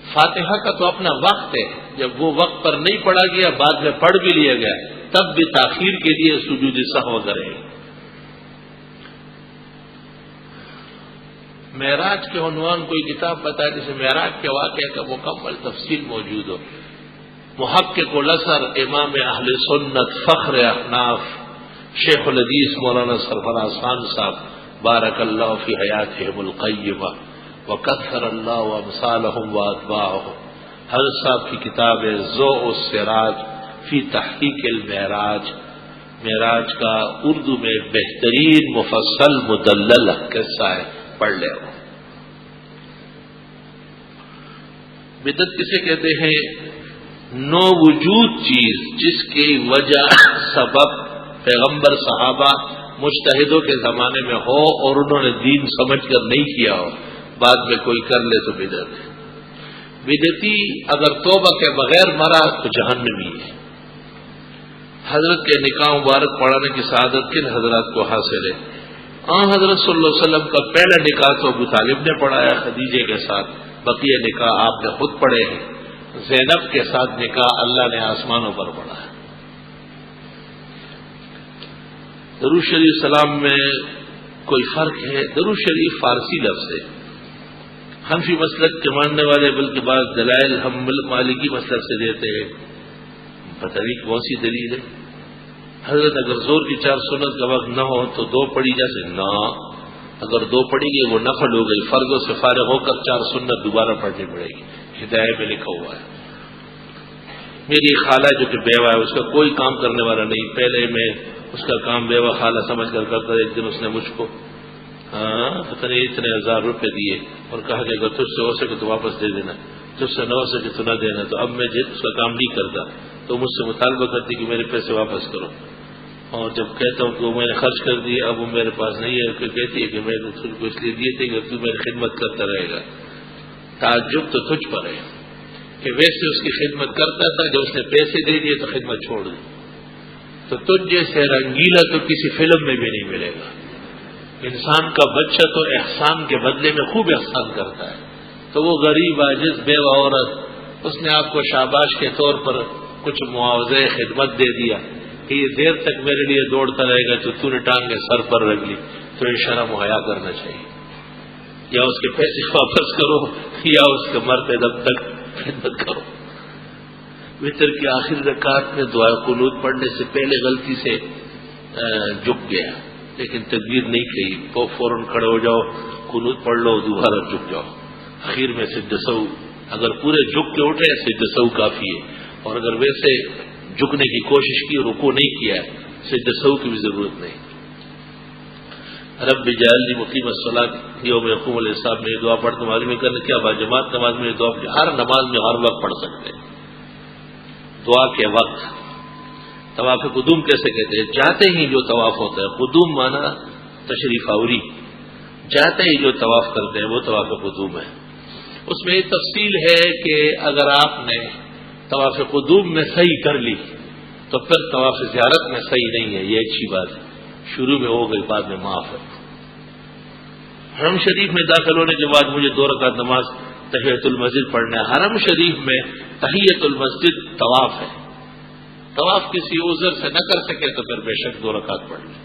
فاتحہ کا تو اپنا وقت ہے، جب وہ وقت پر نہیں پڑھا گیا، بعد میں پڑھ بھی لیا گیا، تب بھی تاخیر کے لیے سجود سہو کرے۔ معراج کے عنوان کوئی کتاب بتائے جسے معراج کے واقعے کا مکمل تفصیل موجود ہو۔ محقق الازہر، امام اہل سنت، فخر احناف، شیخ الحدیث مولانا سرفراز خان صاحب بارک اللہ فی حیاتہم القیمہ، وَكَثَّرَ اللَّهُ أَمْثَالَهُمْ وَأَتْبَاعَهُم. حضرت صاحب کی کتاب ہے ضوء السراج فی تحقیق المعراج. معراج کا اردو میں بہترین مفصل مدلل قصہ ہے، پڑھ لے. بدعت کسے کہتے ہیں؟ نو وجود چیز جس کی وجہ سبب پیغمبر صحابہ مجتہدوں کے زمانے میں ہو اور انہوں نے دین سمجھ کر نہیں کیا ہو، بعد میں کوئی کر لے تو بدعت ہے. بدعتی اگر توبہ کے بغیر مرا تو جہنمی ہے. حضرت کے نکاح مبارک پڑھانے کی سعادت کن حضرات کو حاصل ہے؟ حضرت صلی اللہ علیہ وسلم کا پہلا نکاح تو ابو طالب نے پڑھایا خدیجہ کے ساتھ، بقیہ نکاح آپ نے خود پڑھے ہیں. زینب کے ساتھ نکاح اللہ نے آسمانوں پر پڑھا ہے. درود شریف سلام میں کوئی فرق ہے؟ درود شریف فارسی لفظ ہے. حنفی مسلک کے ماننے والے بلکہ بعض دلائل ہم مالکی مسلک سے دیتے ہیں. پتہ نہیں کون سی دلیل ہے؟ حضرت اگر زور کی 4 سنت کا وقت نہ ہو تو 2 پڑھی جا سکے نہ. اگر 2 پڑھی گئی وہ نفل ہو گئی، فرضوں سے فارغ ہو کر 4 سنت دوبارہ پڑھنی پڑے گی. ہدایت میں لکھا ہوا ہے. میری خالہ جو کہ بیوہ ہے، اس کا کوئی کام کرنے والا نہیں. پہلے میں اس کا کام بیوہ خالہ سمجھ کر کرتا. ایک دن اس نے مجھ کو پتہ نہیں اتنے 1000 روپے دیے اور کہا کہ اگر تجھ سے ہو سکے تو واپس دے دینا، تجھ سے نہ ہو سکے تو نہ دینا. تو اب میں اس کا کام نہیں کرتا تو مجھ سے مطالبہ کرتی کہ میرے پیسے واپس کرو. اور جب کہتا ہوں کہ وہ میں نے خرچ کر دیے اب وہ میرے پاس نہیں ہے، پھر کہتی ہے کہ میں نے تجھ کو اس لیے دیے تھے کہ تو میری خدمت کرتا رہے گا. تعجب تو تجھ پر ہے کہ ویسے اس کی خدمت کرتا تھا، جب اس نے پیسے دے دیے تو خدمت چھوڑ دی. تو تجھ جیسے رنگیلا تو کسی فلم میں بھی نہیں ملے گا. انسان کا بچہ تو احسان کے بدلے میں خوب احسان کرتا ہے. تو وہ غریب عاجز بیوہ عورت اس نے آپ کو شاباش کے طور پر کچھ معاوضہ خدمت دے دیا کہ یہ دیر تک میرے لیے دوڑتا رہے گا تو نے ٹانگیں سر پر رکھ لی. تو یہ شرم و حیا کرنا چاہیے. یا اس کے پیسے واپس کرو یا اس کے مرتے دم تک خدمت کرو. وتر کی آخری رکعت میں دعا قنوت پڑھنے سے پہلے غلطی سے جھک گیا لیکن تکبیر نہیں کہی. فوراً کھڑے ہو جاؤ، قنوت پڑھ لو، دوبارہ جھک جاؤ. اخیر میں سجدہ سہو، اگر پورے جھک کے اٹھے سجدہ سہو کافی ہے. اور اگر ویسے جھکنے کی کوشش کی، رکوع نہیں کیا ہے، سجدہ سہو کی بھی ضرورت نہیں. رب اجعلنی مقیم الصلاۃ یوم یقوم الحساب میں یہ دعا پڑھتے معلوم کرنے کیا بات جماعت نماز میں یہ دعا ہر نماز میں ہر وقت پڑھ سکتے ہیں. دعا کے وقت طواف قدوم کیسے کہتے ہیں؟ جاتے ہی جو طواف ہوتا ہے، قدوم مانا تشریف آوری، جاتے ہی جو طواف کرتے ہیں وہ طواف قدوم ہے. اس میں یہ تفصیل ہے کہ اگر آپ نے طواف قدوم میں صحیح کر لی تو پھر طواف زیارت میں صحیح نہیں ہے. یہ اچھی بات ہے، شروع میں ہو گئی بعد میں معاف ہے. حرم شریف میں داخل ہونے کے بعد مجھے 2 رکعت نماز تحیۃ المسجد پڑھنا ہے. حرم شریف میں تحیۃ المسجد طواف ہے. طواف کسی عذر سے نہ کر سکے تو پھر بے شک 2 رکعت پڑھ لیں.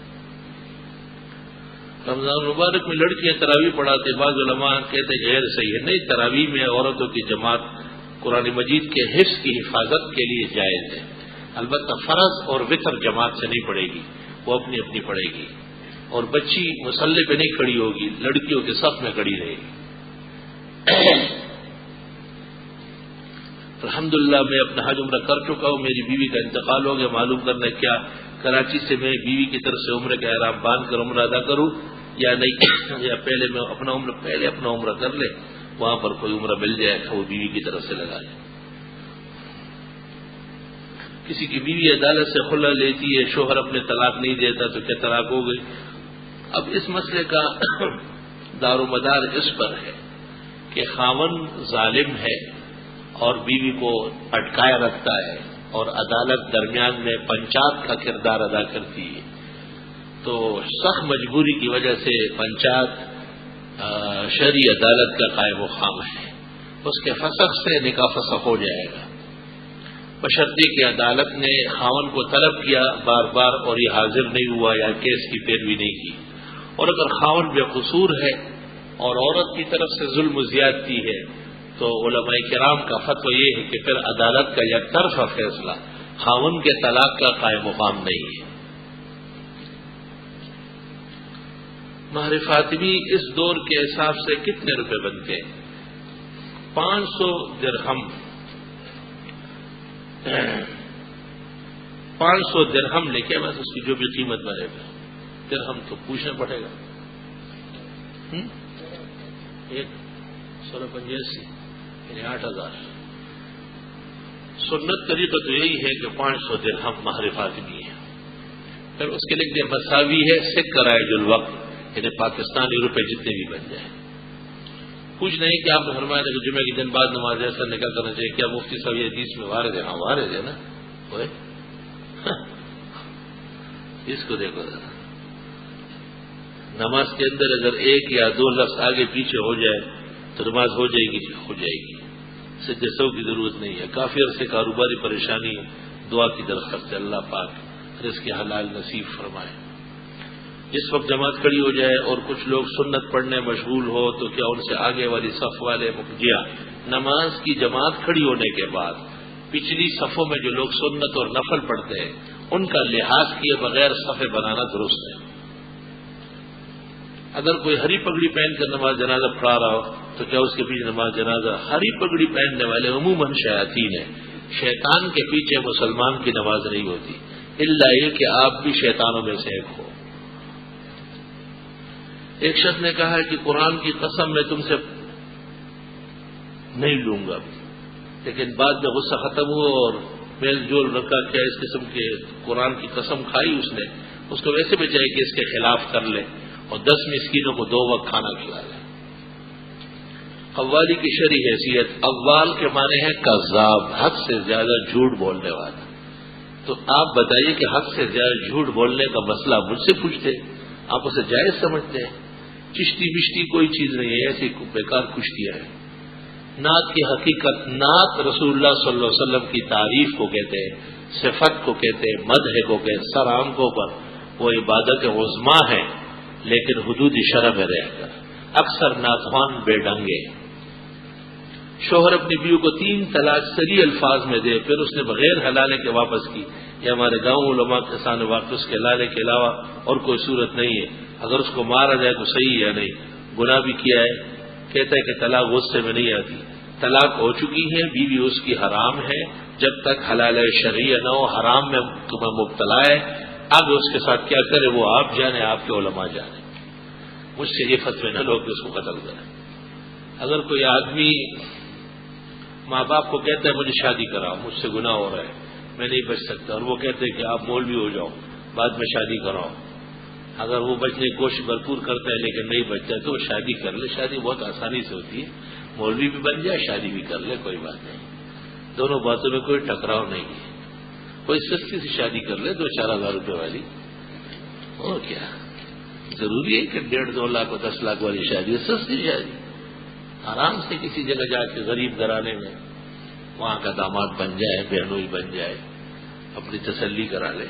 رمضان مبارک میں لڑکیاں تراویح پڑھاتے، بعض علماء کہتے ہیں غیر صحیح ہے. نہیں، تراویح میں عورتوں کی جماعت قرآن مجید کے حفظ کی حفاظت کے لیے جائز ہے. البتہ فرض اور وتر جماعت سے نہیں پڑے گی، وہ اپنی اپنی پڑے گی. اور بچی مصلی پہ نہیں کھڑی ہوگی، لڑکیوں کے صف میں کھڑی رہے گی. الحمدللہ میں اپنا حج عمرہ کر چکا ہوں. میری بیوی کا انتقال ہو گیا. معلوم کرنا کیا کراچی سے میں بیوی کی طرف سے عمرے کا احرام باندھ کر عمرہ ادا کروں یا نہیں، یا پہلے میں اپنا عمرہ کر لے، وہاں پر کوئی عمرہ مل جائے تو وہ بیوی کی طرف سے لگا لے. کسی کی بیوی عدالت سے خلا لیتی ہے، شوہر اپنے طلاق نہیں دیتا تو کیا طلاق ہو گئی؟ اب اس مسئلے کا دار و مدار اس پر ہے کہ خاوند ظالم ہے اور بیوی کو اٹکائے رکھتا ہے اور عدالت درمیان میں پنچایت کا کردار ادا کرتی ہے. تو سخت مجبوری کی وجہ سے پنچایت شرعی عدالت کا قائم مقام ہے. اس کے فسخ سے نکاح فسخ ہو جائے گا، بشرطے کہ عدالت نے خاوند کو طلب کیا بار بار اور یہ حاضر نہیں ہوا یا کیس کی پیروی نہیں کی. اور اگر خاوند بے قصور ہے اور عورت کی طرف سے ظلم و زیادتی ہے تو علماء کرام کا فتویٰ یہ ہے کہ پھر عدالت کا یک طرفہ فیصلہ خاوند کے طلاق کا قائم مقام نہیں ہے. مہر فاطمی اس دور کے حساب سے کتنے روپے بنتے ہیں؟ 500 درہم 500 درہم لے کے بس اس کی جو بھی قیمت بنے گا، درہم تو پوچھنا پڑے گا، 1685 یعنی 8000۔ سنت طریقہ تو یہی ہے کہ 500 درہم مہر فاطمی ہے، پھر اس کے لیے مساوی ہے سکہ رائج الوقت، یعنی پاکستانی روپے جتنے بھی بن جائیں۔ کچھ نہیں کہ آپ نے فرمایا تھا کہ جمعے کے دن بعد نماز ایسا نکاح کرنا چاہیے، کیا مفتی صاحب یہ حدیث میں وارد ہے؟ ہاں وارد ہے نا، اس کو دیکھو ذرا، نماز کے اندر اگر 1 یا 2 لفظ آگے پیچھے ہو جائے تو نماز ہو جائے گی، ہو جائے گی، سجدے سہو کی ضرورت نہیں ہے۔ کافی عرصے کاروباری پریشانی ہے، دعا کی درخواست ہے، اللہ پاک رزق حلال نصیب فرمائے۔ جس وقت جماعت کھڑی ہو جائے اور کچھ لوگ سنت پڑھنے مشغول ہو تو کیا ان سے آگے والی صف والے جی ہاں، نماز کی جماعت کھڑی ہونے کے بعد پچھلی صفوں میں جو لوگ سنت اور نفل پڑھتے ہیں ان کا لحاظ کیے بغیر صفیں بنانا درست ہے۔ اگر کوئی ہری پگڑی پہن کر نماز جنازہ پڑھا رہا ہو تو کیا اس کے پیچھے نماز جنازہ؟ ہری پگڑی پہننے والے عموماً شیاطین ہیں، شیطان کے پیچھے مسلمان کی نماز نہیں ہوتی، الا یہ کہ آپ بھی شیطانوں میں سے ایک ہو۔ ایک شخص نے کہا کہ قرآن کی قسم میں تم سے نہیں لوں گا، لیکن بعد میں غصہ ختم ہوا اور میل جول رکھا، کیا اس قسم کے قرآن کی قسم کھائی اس کو ویسے بھی چاہیے کہ اس کے خلاف کر لے اور 10 مسکینوں کو 2 وقت کھانا کھلا لے۔ قوالی کی شرعی حیثیت، قوال کے معنی ہے کذاب، حد سے زیادہ جھوٹ بولنے والا۔ تو آپ بتائیے کہ حد سے زیادہ جھوٹ بولنے کا مسئلہ مجھ سے پوچھتے، آپ اسے جائز سمجھتے ہیں؟ چشتی بشتی کوئی چیز نہیں ہے، ایسی بیکار کشتیاں ہیں۔ نعت کی حقیقت، نعت رسول اللہ صلی اللہ علیہ وسلم کی تعریف کو کہتے ہیں، صفت کو کہتے ہیں، مدح کو کہتے ہیں، سر آنکھوں پر وہ عبادت عظمیٰ ہے، لیکن حدود شرع میں رہ کر۔ اکثر نعتخوان بے ڈنگے، شوہر اپنی بیوی کو 3 طلاق صریح الفاظ میں دے، پھر اس نے بغیر حلالے کے واپس کی، یہ ہمارے گاؤں علماء کے سامنے واقع اس کے حلالے کے علاوہ اور کوئی صورت نہیں ہے۔ اگر اس کو مارا جائے تو صحیح یا نہیں، گناہ بھی کیا ہے۔ کہتا ہے کہ طلاق غصے میں نہیں آتی، طلاق ہو چکی ہے، بیوی اس کی حرام ہے، جب تک حلال شرعیہ نہ ہو حرام میں تمہیں مبتلا ہے۔ اب اس کے ساتھ کیا کرے وہ آپ جانے، آپ کے علماء جانے، مجھ سے یہ فتوے نہ لو کہ اس کو قتل کریں۔ اگر کوئی آدمی ماں باپ کو کہتا ہے مجھے شادی کراؤ، مجھ سے گناہ ہو رہا ہے، میں نہیں بچ سکتا، اور وہ کہتے ہیں کہ آپ مولوی ہو جاؤ بعد میں شادی کراؤ، اگر وہ بچنے کی کوشش بھرپور کرتا ہے لیکن نہیں بچتا ہے تو وہ شادی کر لے، شادی بہت آسانی سے ہوتی ہے، مولوی بھی بن جائے شادی بھی کر لے، کوئی بات نہیں، دونوں باتوں میں کوئی ٹکراؤ نہیں ہے۔ کوئی سستی سی شادی کر لے 2-4 ہزار روپے والی، اور کیا ضروری ہے کہ 1.5-2 لاکھ اور 10 لاکھ والی شادی، سستی شادی، آرام سے کسی جگہ جا کے غریب گھرانے میں وہاں کا داماد بن جائے، بہنوئی بن جائے، اپنی تسلی کرا لے۔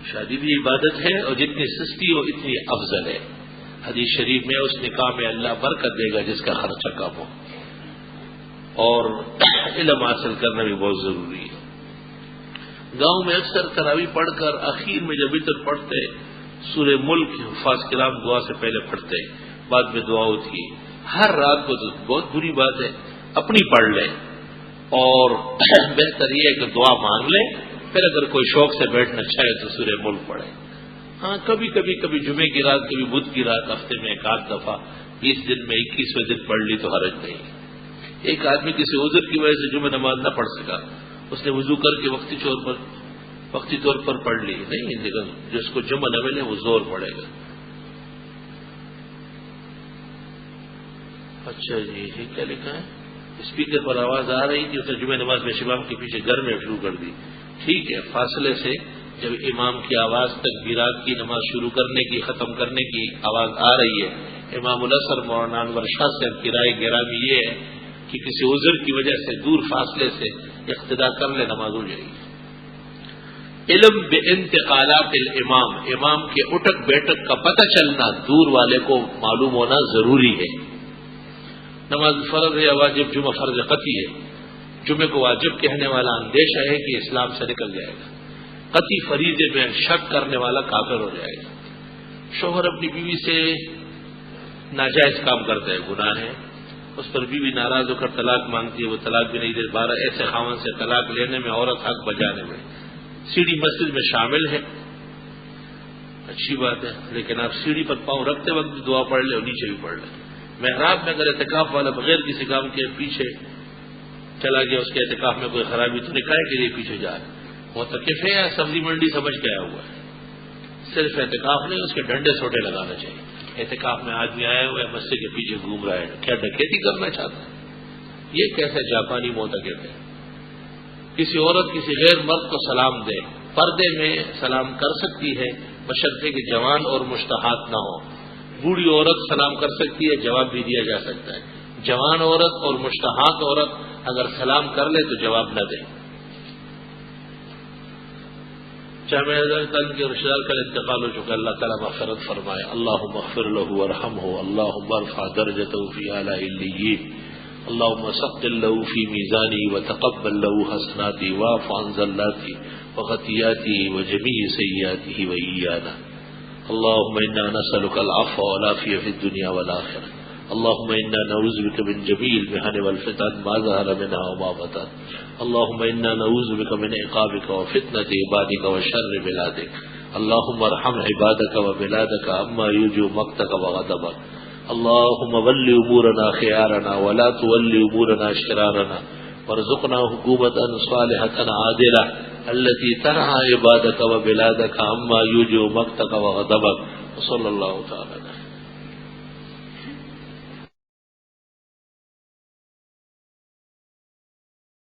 شادی بھی عبادت ہے اور جتنی سستی ہو اتنی افضل ہے۔ حدیث شریف میں اس نکاح میں اللہ برکت دے گا جس کا خرچہ کم ہو، اور علم حاصل کرنا بھی بہت ضروری ہے۔ گاؤں میں اکثر تراویح پڑھ کر آخر میں جب وتر پڑھتے سورہ ملک حفاظ کرام دعا سے پہلے پڑھتے، بعد میں دعا ہوتی ہے۔ ہر رات کو تو بہت بری بات ہے، اپنی پڑھ لیں، اور بہتر یہ ہے کہ دعا مانگ لیں، پھر اگر کوئی شوق سے بیٹھنا چاہے تو سورہ ملک پڑھے۔ ہاں کبھی کبھی جمعے کی رات، کبھی بدھ کی رات، ہفتے میں 1 دفعہ، 20 دن میں 21ویں دن پڑھ لی تو حرج نہیں۔ ایک آدمی کسی عذر کی وجہ سے جمعہ نماز نہ پڑھ سکا، اس نے وضو کر کے وقتی طور پر پڑھ لی، نہیں، لیکن جس کو جمعہ نہ ملے وہ زور پڑے گا۔ اچھا جی، یہ کیا لکھا ہے؟ اسپیکر پر آواز آ رہی تھی، اس نے جمعہ نماز میں امام کے پیچھے گھر میں شروع کر دی۔ ٹھیک ہے، فاصلے سے جب امام کی آواز تکبیرات کی نماز شروع کرنے کی، ختم کرنے کی آواز آ رہی ہے، امام الاثر مولانا انور شاہ صاحب کی رائے گرامی یہ ہے کہ کسی عذر کی وجہ سے دور فاصلے سے اقتدا کر لے، نماز ہو جائے گی۔ علم بانتقالات الامام، امام کے اٹک بیٹک کا پتہ چلنا دور والے کو معلوم ہونا ضروری ہے۔ نماز فرض ہے یا واجب؟ جمعہ فرض قطعی ہے، جمعے کو واجب کہنے والا اندیشہ ہے کہ اسلام سے نکل جائے گا، قطعی فریضے میں شک کرنے والا کافر ہو جائے گا۔ شوہر اپنی بیوی سے ناجائز کام کرتا ہے، گناہ ہے، اس پر بیوی ناراض ہو کر طلاق مانگتی ہے، وہ طلاق بھی نہیں دے، 12 ایسے خاوند سے طلاق لینے میں، عورت حق بجانے میں۔ سیڑھی مسجد میں شامل ہے، اچھی بات ہے، لیکن آپ سیڑھی پر پاؤں رکھتے وقت بھی دعا پڑھ لیں اور نیچے بھی پڑھ لیں۔ محراب میں اگر اعتکاف والا بغیر کسی کام کے پیچھے چلا گیا، اس کے اعتکاف میں کوئی خرابی تو نکالے کے لیے پیچھے جا رہا ہے، معتکف ہے یا سبزی منڈی سمجھ کے آیا ہوا ہے؟ صرف اعتکاف نہیں، اس کے ڈنڈے سوٹے لگانا چاہیے۔ اعتکاف میں آدمی آیا ہوا ہے، مسجد کے پیچھے گھوم رہا ہے، کیا ڈکیتی کرنا چاہتا ہے؟ یہ کیسا جاپانی معتکف ہے؟ کسی عورت کسی غیر مرد کو سلام دے، پردے میں سلام کر سکتی ہے، بشرطے کہ جوان اور مشتہات نہ ہو۔ بوڑھی عورت سلام کر سکتی ہے، جواب بھی دیا جا سکتا ہے۔ جوان عورت اور مشتہات عورت اگر سلام کر لے تو جواب نہ دے۔ جامعہ ازہر کے رشدار کا انتقال ہو چکا، اللہ تعالیٰ مغفرت فرمائے۔ اللہم اغفر لہ وارحمہ، اللہم ارفع درجتہ فی اعلی علیین، اللہم ثقل لہ فی میزانی وتقبل لہ حسناتی واعف عن زلاتی وخطیاتی وجمیع سیئاتی وإیانا۔ اللہم انا نسألک العفو والعافیہ فی الدنیا والآخرہ، اللہم انا نعوذ بک من جمیع المحن والفتن ما ظہر منها وما بطن، اللہم انا نعوذ بک من عقابک وفتنة عبادک وشر بلادک، اللہم ارحم عبادک وبلادک اما یرجو مقتک وغضبک، اللہم ول امورنا خیارنا ولا تول امورنا شرارنا، وارزقنا حکومتا صالحة عادلہ التي ترعى عبادك وبلادك عما يوجب مقتك وغضبك، وصلى الله تعالى